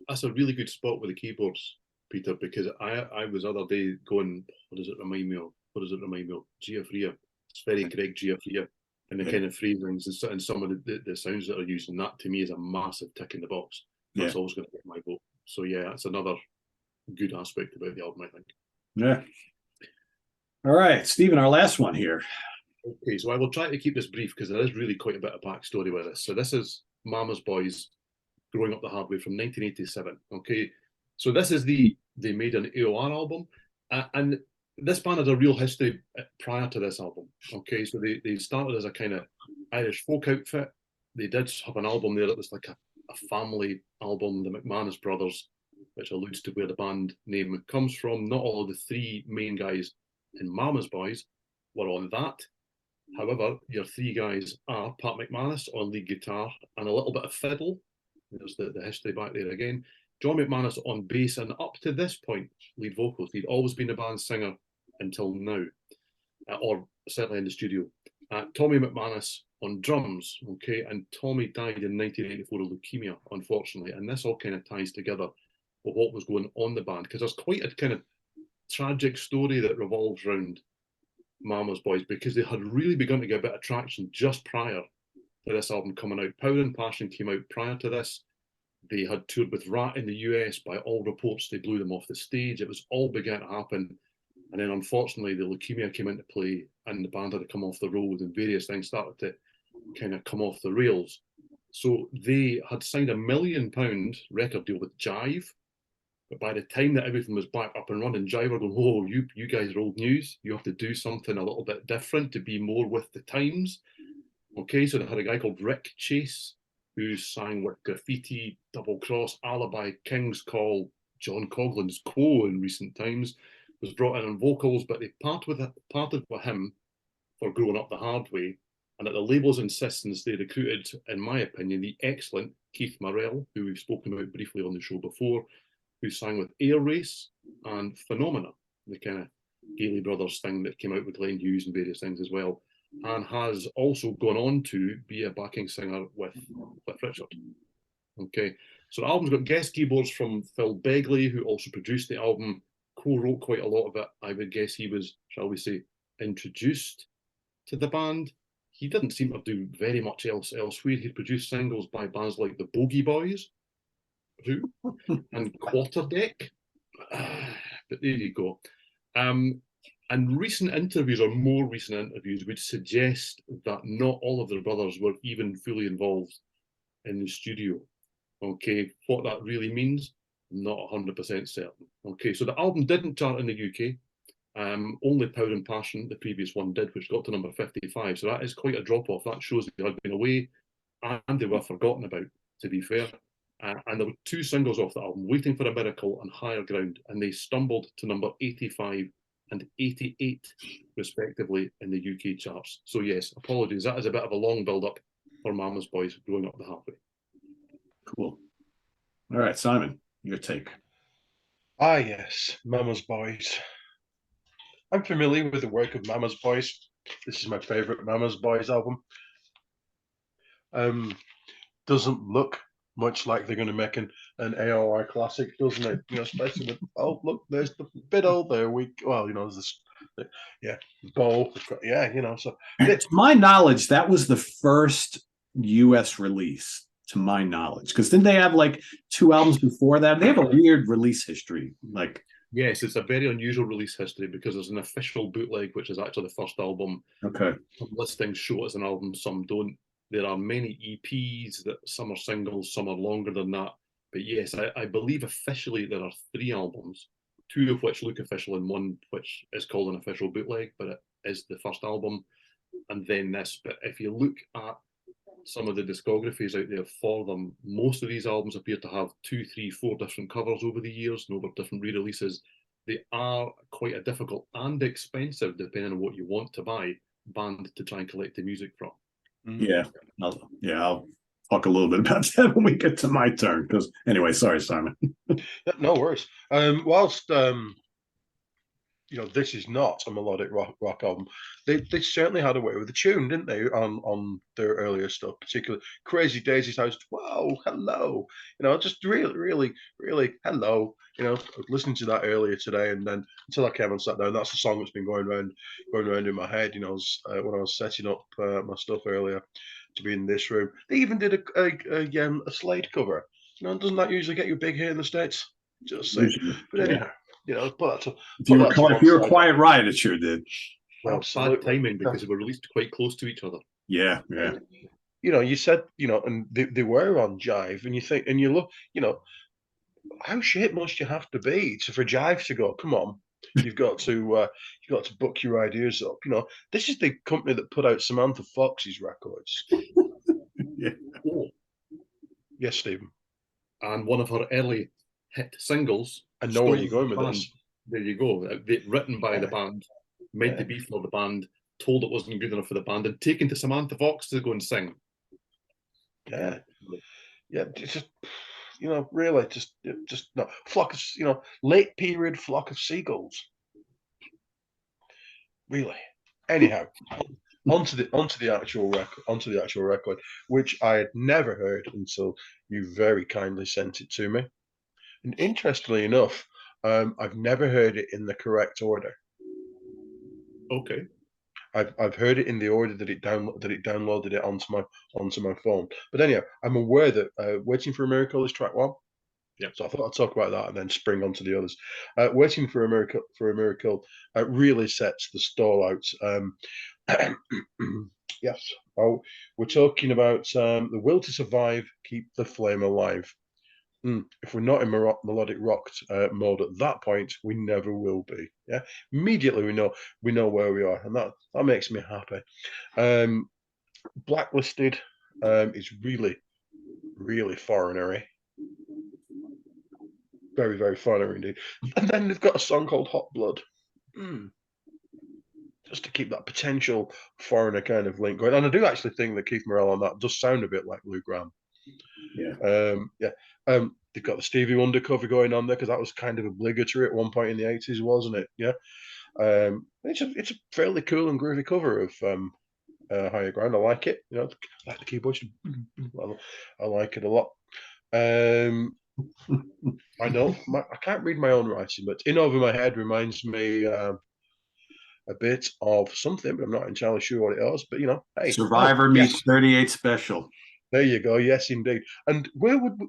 That's a really good spot with the keyboards, Peter, because I was the other day going, what does it remind me of? What does it remind me of? Giafria. It's very Greg Giafria. And the kind of phrasings and some of the sounds that are used, and that to me is a massive tick in the box. That's always going to get my vote. So yeah, that's another good aspect about the album, I think. Yeah. All right, Steven, our last one here. Okay, so I will try to keep this brief because there is really quite a bit of backstory with this. So this is Mama's Boys Growing Up the Hard Way from 1987. Okay, so this is they made an AOR album, and this band had a real history prior to this album. Okay, so they started as a kind of Irish folk outfit. They did have an album there that was like a family album, the McManus Brothers, which alludes to where the band name comes from. Not all of the three main guys in Mama's Boys were on that. However, your three guys are Pat McManus on lead guitar and a little bit of fiddle. There's the history back there again. John McManus on bass, and up to this point, lead vocals. He'd always been the band's singer until now, or certainly in the studio. Tommy McManus on drums, okay, and Tommy died in 1984 of leukemia, unfortunately, and this all kind of ties together with what was going on the band, because there's quite a kind of tragic story that revolves around Mama's Boys, because they had really begun to get a bit of traction just prior to this album coming out. Power and Passion came out prior to this. They had toured with Rat in the US. By all reports, they blew them off the stage. It was all began to happen. And then, unfortunately, the leukemia came into play and the band had to come off the road and various things started to kind of come off the rails. So they had signed £1 million record deal with Jive. But by the time that everything was back up and running, Jive were going, oh, you guys are old news. You have to do something a little bit different to be more with the times. Okay, so they had a guy called Rick Chase, who sang with Graffiti, Double Cross, Alibi, King's Call, John Coughlin's Quo in recent times, was brought in on vocals, but they parted with him for Growing Up the Hard Way. And at the label's insistence, they recruited, in my opinion, the excellent Keith Morrell, who we've spoken about briefly on the show before, who sang with Air Race and Phenomena, the kind of Gailey Brothers thing that came out with Glenn Hughes and various things as well, and has also gone on to be a backing singer with Cliff Richard. Okay, so the album's got guest keyboards from Phil Begley, who also produced the album, co-wrote quite a lot of it. I would guess he was, shall we say, introduced to the band. He didn't seem to do very much else elsewhere. He produced singles by bands like the Bogey Boys, and Quarterdeck. But there you go. And recent interviews, or more recent interviews, would suggest that not all of their brothers were even fully involved in the studio. Okay, what that really means, not 100% certain. Okay, so the album didn't chart in the UK. Only Power and Passion, the previous one, did, which got to number 55. So that is quite a drop-off. That shows they had been away and they were forgotten about, to be fair. And there were two singles off the album, Waiting for a Miracle and Higher Ground, and they stumbled to number 85 and 88, respectively, in the UK charts. So yes, apologies. That is a bit of a long build-up for Mama's Boys Growing Up the Hard Way. Cool. All right, Simon, your take. Ah, yes, Mama's Boys. I'm familiar with the work of Mama's Boys. This is my favourite Mama's Boys album. Doesn't look much like they're going to make an AOR classic, doesn't it? You know, especially with, oh, look, there's the fiddle there. There's this, yeah, bow, yeah, you know. So, to my knowledge, that was the first US release, to my knowledge, because didn't they have like 2 albums before that? They have a weird release history, like. Yes, it's a very unusual release history because there's an official bootleg, which is actually the first album. Okay. Some listings show it as an album, some don't. There are many EPs that some are singles, some are longer than that. But yes, I believe officially there are 3 albums, 2 of which look official and 1 which is called an official bootleg, but it is the first album. And then this. But if you look at some of the discographies out there for them, most of these albums appear to have 2, 3, 4 different covers over the years and over different re-releases. they are quite a difficult and expensive, depending on what you want to buy, band to try and collect the music from. Yeah, I'll talk a little bit about that when we get to my turn. Because anyway, sorry, Simon. No worries. Whilst this is not a melodic rock album. They certainly had a way with the tune, didn't they? On their earlier stuff, particularly Crazy Daisy's House. Wow, hello. Just really hello. Listening to that earlier today, and then until I came and sat down, that's the song that's been going around in my head. When I was setting up my stuff earlier to be in this room. They even did a Slade cover. Doesn't that usually get you a big hit in the States? Just saying. But anyhow. If you were Quiet Riot, it sure did. Well, bad timing because they were released quite close to each other. Yeah. You said, and they were on Jive, and you think, and you look, how shit must you have to be for Jive to go? Come on, you've got to book your ideas up. This is the company that put out Samantha Fox's records. Yeah. Oh. Yes, Stephen. And one of her early hit singles. I know where you're going with this. There you go. Written by the band, meant to be for the band, told it wasn't good enough for the band, and taken to Samantha Fox to go and sing. Yeah. Just really, just no flock of late period flock of seagulls. Really. Anyhow, onto the actual record, which I had never heard until you very kindly sent it to me. And interestingly enough, I've never heard it in the correct order. Okay. I've heard it in the order that it downloaded it onto my phone. But anyhow, I'm aware that "Waiting for a Miracle" is track 1. Yeah. So I thought I'd talk about that and then spring onto the others. "Waiting for a Miracle" really sets the stall out. Yes. Oh, we're talking about the will to survive, keep the flame alive. If we're not in melodic rock mode at that point, we never will be. Yeah, immediately we know where we are, and that makes me happy. Blacklisted is really foreignery, very very foreigner indeed. And then they've got a song called Hot Blood. Just to keep that potential foreigner kind of link going, and I do actually think that Keith Morrell on that does sound a bit like Lou Gramm. They've got the Stevie Wonder cover going on there because that was kind of obligatory at one point in the 80s, wasn't it? Yeah. It's a fairly cool and groovy cover of Higher Ground. I like it. I like the keyboard. I like it a lot. I know I can't read my own writing, but "In Over My Head" reminds me a bit of something, but I'm not entirely sure what it is. But hey, Survivor meets 38 Special. There you go. Yes, indeed. And where would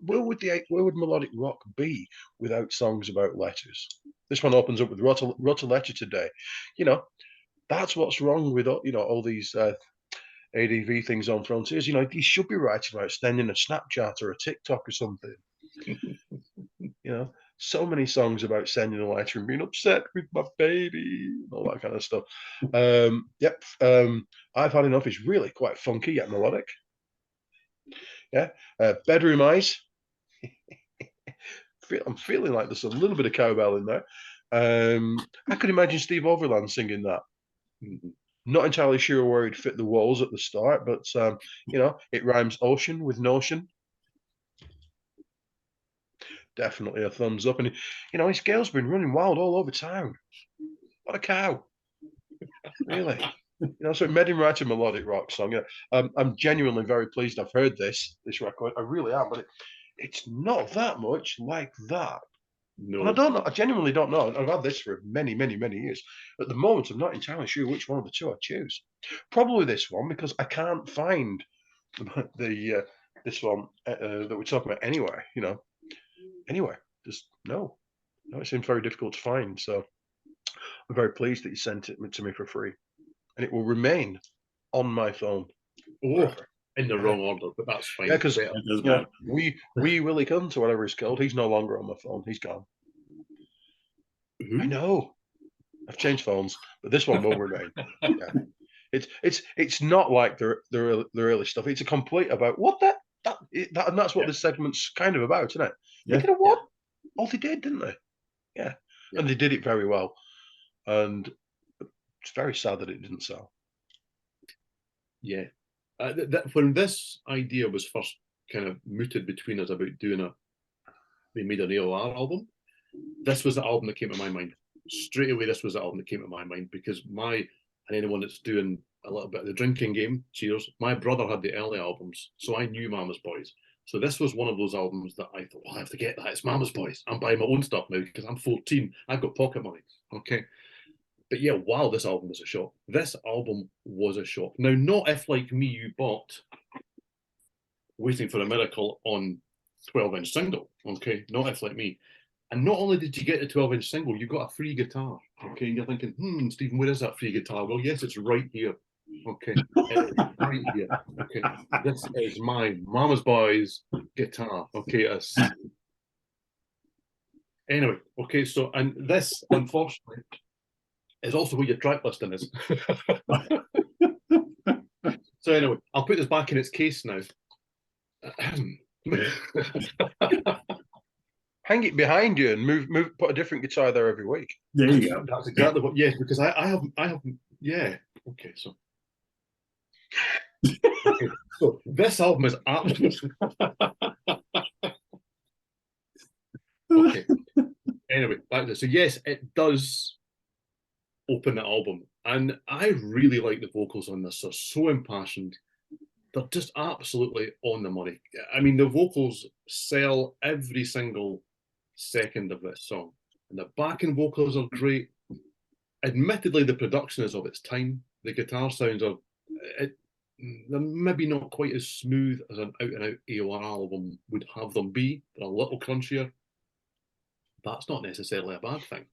melodic rock be without songs about letters? This one opens up with "Wrote a letter today." That's what's wrong with all these ADV things on frontiers. You should be writing about sending a Snapchat or a TikTok or something. So many songs about sending a letter and being upset with my baby, all that kind of stuff. I've Had Enough is really quite funky yet melodic. Yeah, Bedroom Eyes. I'm feeling like there's a little bit of cowbell in there. I could imagine Steve Overland singing that. Not entirely sure where he'd fit the walls at the start, but it rhymes ocean with notion. Definitely a thumbs up. And his scale's been running wild all over town. What a cow. Really. So it made him write a melodic rock song. I'm genuinely very pleased I've heard this record. I really am, but it's not that much like that. No. And I don't know. I genuinely don't know. I've had this for many, many, many years. At the moment, I'm not entirely sure which one of the two I choose. Probably this one, because I can't find this one that we're talking about anywhere. Anyway, just no, it seems very difficult to find. So I'm very pleased that you sent it to me for free, and it will remain on my phone. In the wrong order, but that's fine. Yeah, because we Willie Cunt or whatever he's called, he's no longer on my phone. He's gone. I know. I've changed phones, but this one will remain. Yeah. It's not like the early stuff. It's a complete about what that and that's what this segment's kind of about, isn't it? Yeah. What? Oh, they did, didn't they? Yeah. And they did it very well. And it's very sad that it didn't sell. Yeah. When this idea was first kind of mooted between us about they made an AOR album, this was the album that came to my mind. Straight away, this was the album that came to my mind because and anyone that's doing a little bit of the drinking game, cheers, my brother had the early albums, so I knew Mama's Boys. So this was one of those albums that I thought, well, I have to get that. It's Mama's Boys. I'm buying my own stuff now because I'm 14. I've got pocket money. Okay. But yeah, wow, this album was a shock. This album was a shock. Now, not if, like me, you bought Waiting for a Miracle on 12-inch single. Okay. Not if, like me. And not only did you get the 12-inch single, you got a free guitar. Okay. And you're thinking, Stephen, where is that free guitar? Well, yes, it's right here. Okay. It's right here. Okay. This is my Mama's Boys guitar. Okay. Anyway, okay. So, and this, unfortunately, is also what your track listing is. So anyway, I'll put this back in its case now. Hang it behind you and move, put a different guitar there every week. There you go. That's exactly what, yes, because I have, yeah. Okay, so. Okay, so this album is absolutely. Okay. Anyway, back to this. So yes, it does open the album, and I really like the vocals on this. They're so impassioned. They're just absolutely on the money. I mean, the vocals sell every single second of this song, and the backing vocals are great. Admittedly, the production is of its time. The guitar sounds are they're maybe not quite as smooth as an out-and-out AOR album would have them be. They're a little crunchier. That's not necessarily a bad thing.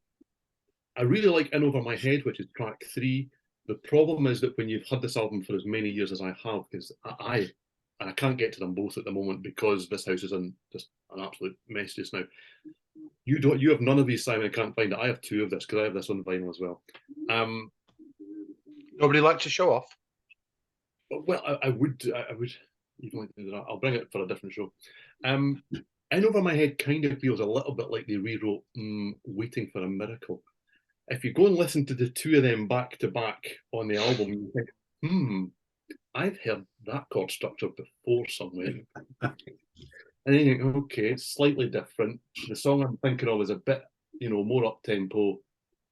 I really like In Over My Head, which is track 3. The problem is that when you've had this album for as many years as I have, because I can't get to them both at the moment because this house is in just an absolute mess just now. You have none of these, Simon. I can't find it. I have 2 of this because I have this on vinyl as well. Nobody likes to show off. Well, I would even like to do that. I'll bring it for a different show. In Over My Head kind of feels a little bit like they rewrote Waiting for a Miracle. If you go and listen to the 2 of them back to back on the album, you think, I've heard that chord structure before somewhere. And then you think, okay, it's slightly different. The song I'm thinking of is a bit, more up tempo.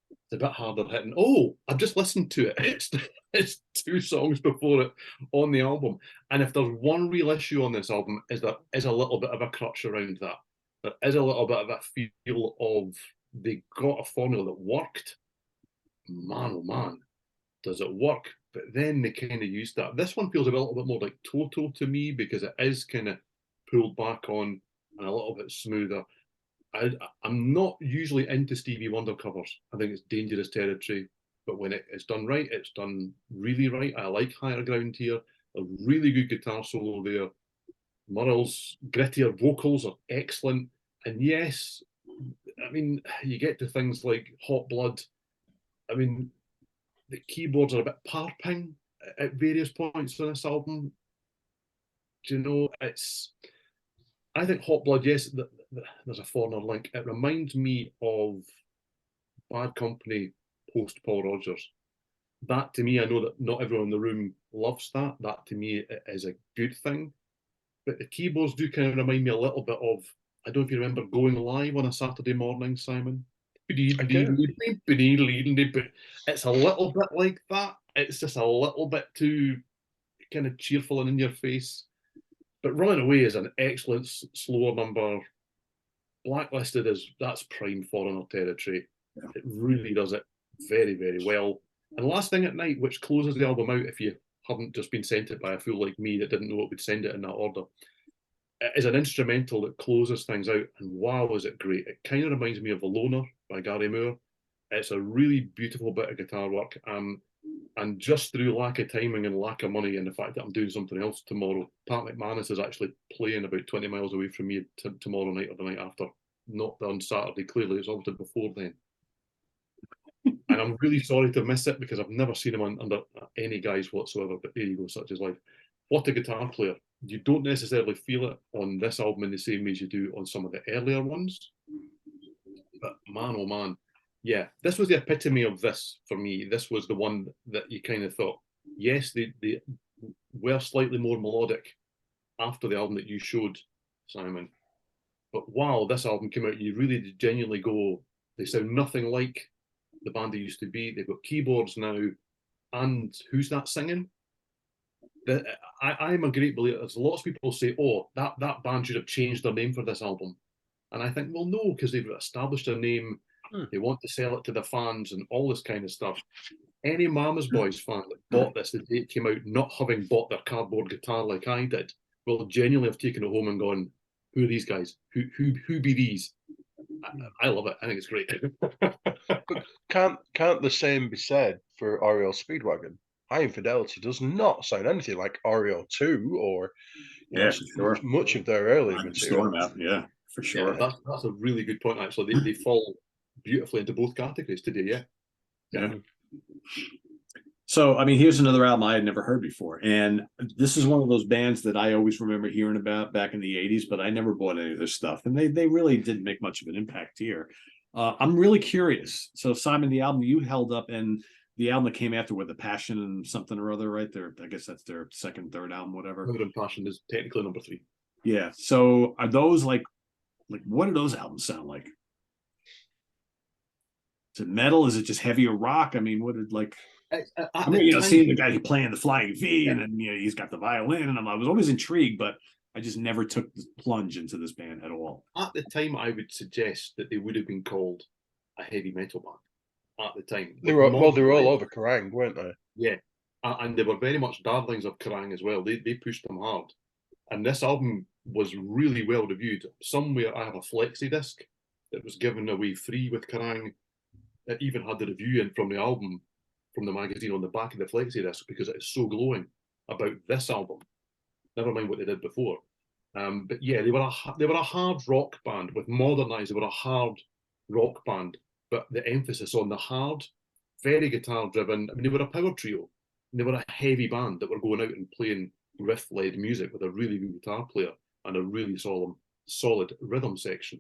It's a bit harder hitting. Oh, I've just listened to it. It's 2 songs before it on the album. And if there's one real issue on this album, is there is a little bit of a crutch around that. There is a little bit of a feel of they got a formula that worked. Man, oh man, does it work? But then they kind of used that. This one feels a little bit more like Toto to me because it is kind of pulled back on and a little bit smoother. I'm not usually into Stevie Wonder covers. I think it's dangerous territory. But when it's done right, it's done really right. I like Higher Ground here. A really good guitar solo there. Murrell's grittier vocals are excellent. And yes, I mean, you get to things like Hot Blood. I mean, the keyboards are a bit parping at various points on this album. Do you know, I think Hot Blood, yes, there's a foreigner link. It reminds me of Bad Company post Paul Rodgers. That to me, I know that not everyone in the room loves that. That to me is a good thing. But the keyboards do kind of remind me a little bit of, I don't know if you remember Going Live on a Saturday morning, Simon. It's a little bit like that. It's just a little bit too kind of cheerful and in your face. But Running Away is an excellent slower number. Blacklisted that's prime foreigner territory. Yeah. It really does it very, very well. And Last Thing at Night, which closes the album out if you haven't just been sent it by a fool like me that didn't know it would send it in that order, it is an instrumental that closes things out, and wow, is it great. It kind of reminds me of The Loner by Gary Moore. It's a really beautiful bit of guitar work, and just through lack of timing and lack of money and the fact that I'm doing something else tomorrow, Pat McManus is actually playing about 20 miles away from me tomorrow night or the night after, not on Saturday. Clearly, it's obviously before then. And I'm really sorry to miss it because I've never seen him under any guise whatsoever, but there you go, such is life. What a guitar player. You don't necessarily feel it on this album in the same way as you do on some of the earlier ones. But man, oh man, Yeah, this was the epitome of this for me. This was the one that you kind of thought, yes, they were slightly more melodic after the album that you showed, Simon. But wow, this album came out, you really did genuinely go, they sound nothing like the band they used to be. They've got keyboards now. And who's that singing? I'm a great believer. There's lots of people say, oh, that band should have changed their name for this album. And I think, well, no, because they've established their name. They want to sell it to the fans and all this kind of stuff. Any Mama's Boys fan that bought this the day it came out, not having bought their cardboard guitar like I did, will genuinely have taken it home and gone, who are these guys? Who be these? I love it. I think it's great. But can't the same be said for REO Speedwagon? High Infidelity does not sound anything like REO 2 or much of their early material. Yeah, for sure. Yeah, that's a really good point, actually. They fall beautifully into both categories today, yeah. So, I mean, here's another album I had never heard before. And this is one of those bands that I always remember hearing about back in the 80s, but I never bought any of their stuff. And they really didn't make much of an impact here. I'm really curious. So, Simon, the album you held up and the album that came after with The Passion and something or other, right? I guess that's their second, third album, whatever. Mother and Passion is technically number 3. Yeah. So are those like what do those albums sound like? Is it metal? Is it just heavier rock? I mean, what did I mean, seeing the guy playing the flying V, and then he's got the violin, and I was always intrigued, but I just never took the plunge into this band at all. At the time, I would suggest that they would have been called a heavy metal band. At the time, they were all over Kerrang, weren't they? Yeah, and they were very much darlings of Kerrang as well. They pushed them hard, and this album was really well reviewed. Somewhere I have a flexi disc that was given away free with Kerrang. It even had the review in from the album, from the magazine on the back of the flexi disc, because it is so glowing about this album. Never mind what they did before. But yeah, they were a hard rock band with Modernised. They were a hard rock band, but the emphasis on the hard, very guitar driven. I mean, they were a power trio. And they were a heavy band that were going out and playing riff-led music with a really good guitar player and a really solid rhythm section.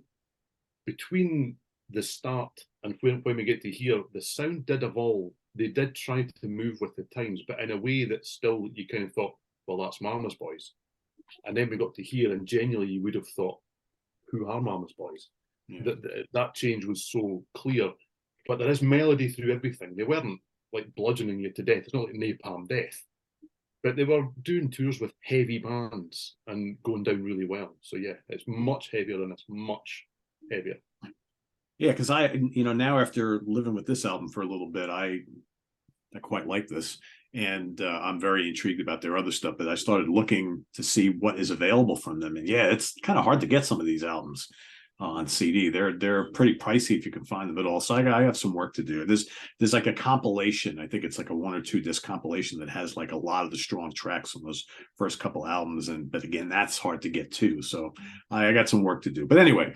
Between the start and when we get to here, the sound did evolve. They did try to move with the times, but in a way that still you kind of thought, well, that's Mama's Boys. And then we got to here, and genuinely you would have thought, who are Mama's Boys? Yeah. That change was so clear. But there is melody through everything. They weren't like bludgeoning you to death. It's not like Napalm Death. But they were doing tours with heavy bands and going down really well. So yeah, it's much heavier than this, much heavier. Yeah, because now after living with this album for a little bit, I quite like this, and I'm very intrigued about their other stuff. But I started looking to see what is available from them, and yeah, it's kind of hard to get some of these albums on CD. They're pretty pricey if you can find them at all. So I have some work to do. There's like a compilation. I think it's like a 1 or 2 disc compilation that has like a lot of the strong tracks on those first couple albums, but again, that's hard to get too. So I got some work to do. But anyway,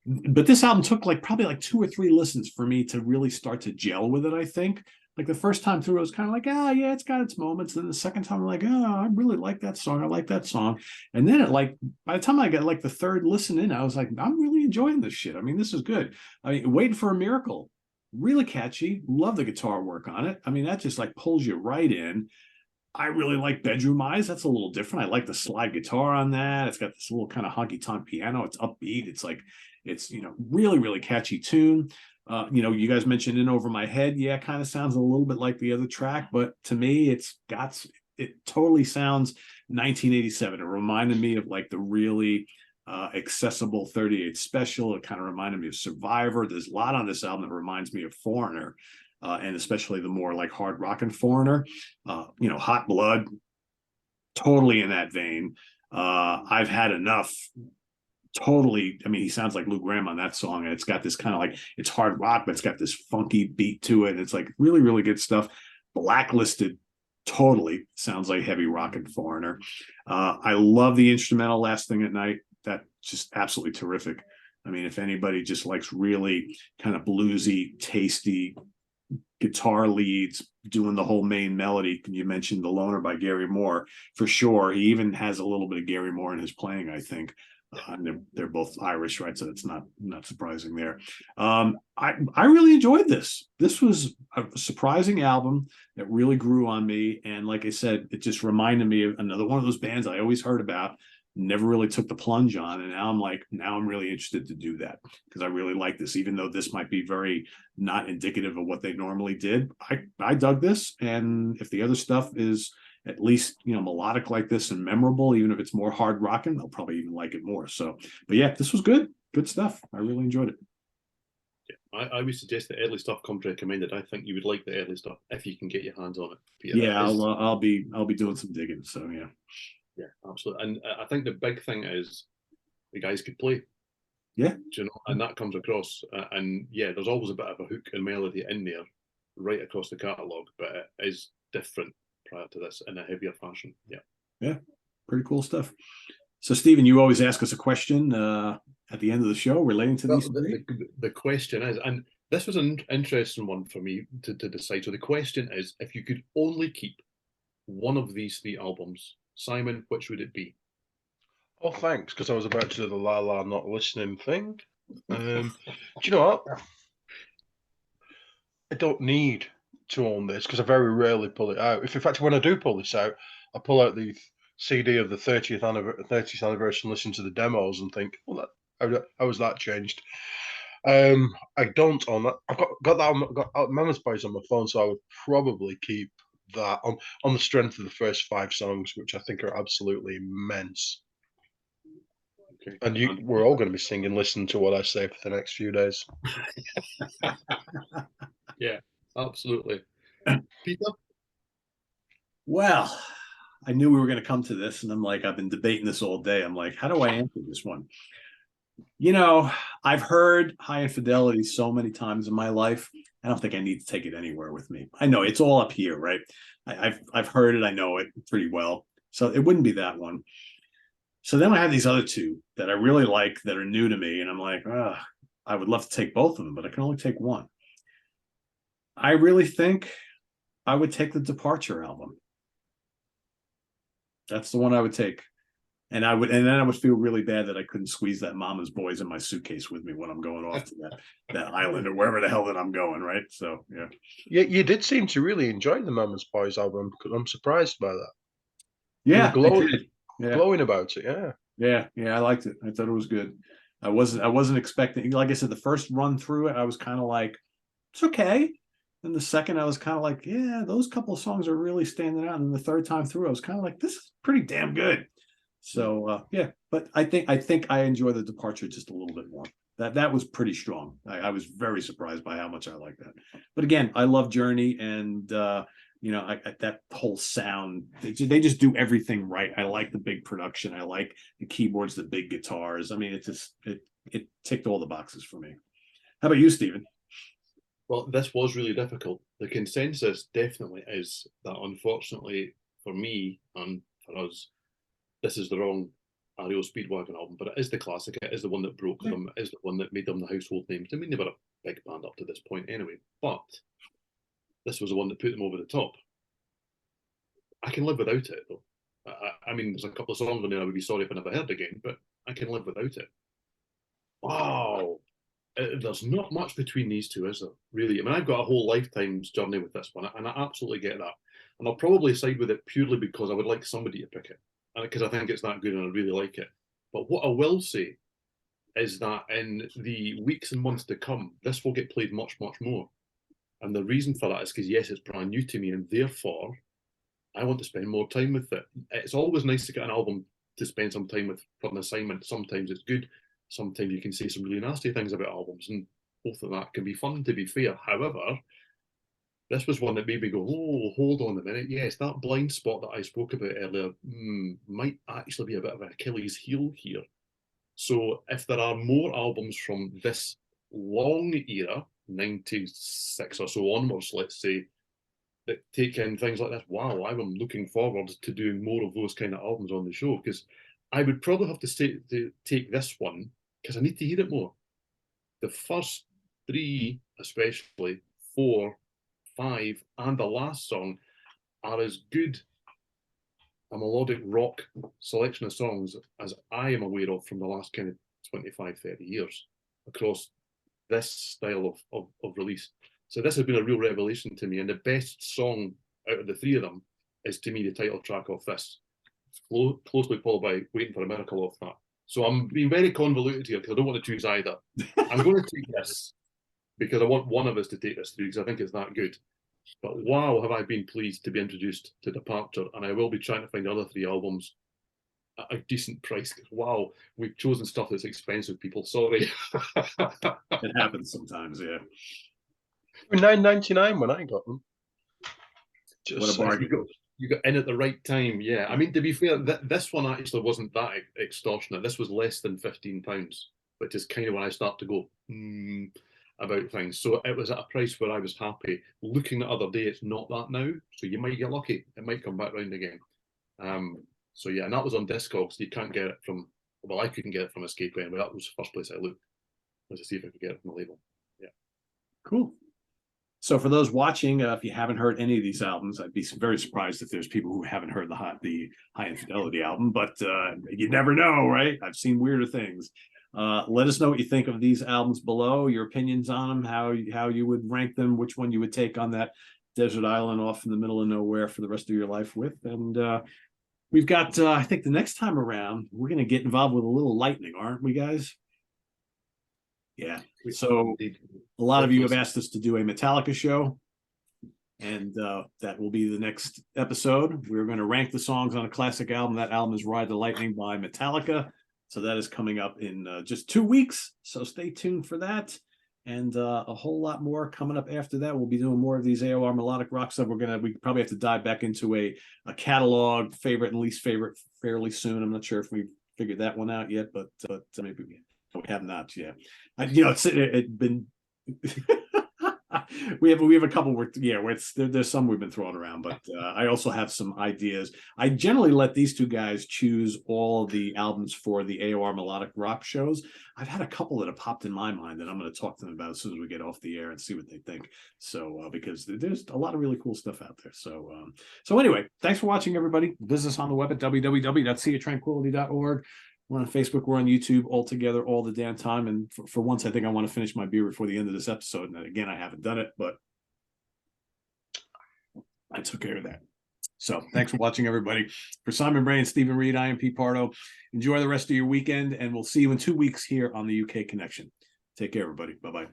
but this album took probably 2 or 3 listens for me to really start to gel with it. I think like the first time through, I was kind of like, yeah, it's got its moments. Then the second time, I'm like, I really like that song. I like that song. And then by the time I got the third listen in, I was like, I'm really enjoying this shit. I mean, this is good. I mean, Waiting for a Miracle, really catchy. Love the guitar work on it. I mean, that just pulls you right in. I really like Bedroom Eyes. That's a little different. I like the slide guitar on that. It's got this little kind of honky-tonk piano. It's upbeat. It's really, really catchy tune. You guys mentioned In Over My Head. Yeah, kind of sounds a little bit like the other track, but to me, it totally sounds 1987. It reminded me of the really accessible 38 Special. It kind of reminded me of Survivor. There's a lot on this album that reminds me of Foreigner. And especially the more hard rockin' Foreigner, Hot Blood, totally in that vein. I've Had Enough, totally. I mean, he sounds like Lou Gramm on that song, and it's got this kind of it's hard rock, but it's got this funky beat to it. It's really, really good stuff. Blacklisted, totally sounds like heavy rockin' Foreigner. I love the instrumental Last Thing at Night. That's just absolutely terrific. I mean, if anybody just likes really kind of bluesy, tasty guitar leads doing the whole main melody, you mentioned The Loner by Gary Moore, for sure. He even has a little bit of Gary Moore in his playing, I think. And they're both Irish, right? So it's not surprising there. I really enjoyed this. This was a surprising album that really grew on me, and like I said, it just reminded me of another one of those bands I always heard about, never really took the plunge on, and now I'm really interested to do that because I really like this, even though this might be very not indicative of what they normally did. I dug this, and if the other stuff is at least melodic like this and memorable, even if it's more hard rocking, I'll probably even like it more. So, but yeah, this was good stuff. I really enjoyed it. Yeah, I would suggest the early stuff comes recommended. I think you would like the early stuff if you can get your hands on it, Peter. Yeah, I'll be doing some digging. So yeah, absolutely. And I think the big thing is the guys could play. Yeah, and that comes across. And yeah, there's always a bit of a hook and melody in there, right across the catalogue, but it is different prior to this in a heavier fashion. Yeah, pretty cool stuff. So, Stephen, you always ask us a question at the end of the show relating to these three. The question is, and this was an interesting one for me to decide. So the question is, if you could only keep one of these three albums, Simon, which would it be? Oh, thanks, because I was about to do the La La not listening thing. Do you know what? I don't need to own this because I very rarely pull it out. If, in fact, when I do pull this out, I pull out the CD of the 30th anniversary and listen to the demos and think, well, how was that changed? I don't own that. I've got that. Got Mama's Boys on my phone, so I would probably keep that on the strength of the first 5 songs, which I think are absolutely immense. Okay. And we're all going to be singing "Listen to What I Say" for the next few days. Yeah, absolutely. Peter? Well, I knew we were going to come to this, and I've been debating this all day. I'm like, how do I answer this one? I've heard High Infidelity so many times in my life. I don't think I need to take it anywhere with me. I know it's all up here, right? I've heard it. I know it pretty well. So it wouldn't be that one. So then I have these other two that I really like that are new to me. And I'm like, I would love to take both of them, but I can only take one. I really think I would take the Departure album. That's the one I would take. And then I would feel really bad that I couldn't squeeze that Mama's Boys in my suitcase with me when I'm going off to that island or wherever the hell that I'm going, right? So yeah. You did seem to really enjoy the Mama's Boys album, because I'm surprised by that. Yeah, you were glowing about it. Yeah, I liked it. I thought it was good. I wasn't expecting, like I said, the first run through it, I was kind of like, it's okay. And the second, I was kind of like, yeah, those couple of songs are really standing out. And the third time through, I was kind of like, this is pretty damn good. So yeah, but I think I enjoy the Departure just a little bit more. That was pretty strong. I was very surprised by how much I like that. But again, I love Journey, and that whole sound. They just do everything right. I like the big production. I like the keyboards, the big guitars. I mean, it ticked all the boxes for me. How about you, Stephen? Well, this was really difficult. The consensus definitely is that, unfortunately, for me and for us, this is the wrong REO Speedwagon album, but it is the classic. It is the one that broke them. It is the one that made them the household names. I mean, they were a big band up to this point anyway, but this was the one that put them over the top. I can live without it, though. I mean, there's a couple of songs on there I would be sorry if I never heard again, but I can live without it. Wow. There's not much between these two, is there? Really? I mean, I've got a whole lifetime's journey with this one, and I absolutely get that. And I'll probably side with it purely because I would like somebody to pick it, because I think it's that good and I really like it. But what I will say is that in the weeks and months to come, this will get played much, much more. And the reason for that is because, yes, it's brand new to me, and therefore I want to spend more time with it. It's always nice to get an album to spend some time with for an assignment. Sometimes it's good. Sometimes you can say some really nasty things about albums, and both of that can be fun, to be fair. However, this was one that made me go, oh, hold on a minute. Yes, that blind spot that I spoke about earlier might actually be a bit of an Achilles heel here. So if there are more albums from this long era, 96 or so onwards, let's say, that take in things like this, wow, I'm looking forward to doing more of those kind of albums on the show, because I would probably have to take this one because I need to hear it more. The first 3, especially 4, 5, and the last song are as good a melodic rock selection of songs as I am aware of from the last kind of 25, 30 years across this style of release. So this has been a real revelation to me. And the best song out of the three of them is, to me, the title track of this. Closely followed by Waiting for a Miracle off that. So I'm being very convoluted here because I don't want to choose either. I'm going to take this because I want one of us to take this through because I think it's that good. But wow, have I been pleased to be introduced to Departure, and I will be trying to find the other three albums at a decent price. Wow, we've chosen stuff that's expensive, people. Sorry. It happens sometimes, yeah. $9.99 when I got them. Just What a bargain. You got in at the right time, yeah. I mean, to be fair, this one actually wasn't that extortionate. This was less than £15, which is kind of when I start to go about things. So it was at a price where I was happy. Looking the other day, it's not that now, so you might get lucky. It might come back round again. So yeah, and that was on Discogs. You can't get it from, well, I couldn't get it from Escape-N, but that was the first place I looked, was to see if I could get it from the label. Yeah. Cool. So for those watching, if you haven't heard any of these albums, I'd be very surprised if there's people who haven't heard the High Infidelity album, but you never know, right? I've seen weirder things. Let us know what you think of these albums below, your opinions on them, how you would rank them, which one you would take on that desert island off in the middle of nowhere for the rest of your life with. And we've got, I think the next time around, we're going to get involved with a little lightning, aren't we, guys? Yeah. So a lot of you have asked us to do a Metallica show, and that will be the next episode. We're going to rank the songs on a classic album. That album is Ride the Lightning by Metallica. So that is coming up in just 2 weeks. So stay tuned for that. And a whole lot more coming up after that. We'll be doing more of these AOR melodic rock stuff. We probably have to dive back into a catalog favorite and least favorite fairly soon. I'm not sure if we've figured that one out yet, but maybe we have not yet. It's been we have a couple where there's some we've been throwing around, but I also have some ideas. I generally let these two guys choose all the albums for the AOR melodic rock shows. I've had a couple that have popped in my mind that I'm going to talk to them about as soon as we get off the air and see what they think. So because there's a lot of really cool stuff out there. So anyway, thanks for watching, everybody. Visit us on the web at www.seaoftranquility.org. We're on Facebook, we're on YouTube, all together, all the damn time. And for once, I think I want to finish my beer before the end of this episode. And again, I haven't done it, but I took care of that. So thanks for watching, everybody. For Simon Bray and Steven Reid, I am Pete Pardo. Enjoy the rest of your weekend, and we'll see you in 2 weeks here on the UK Connection. Take care, everybody. Bye-bye.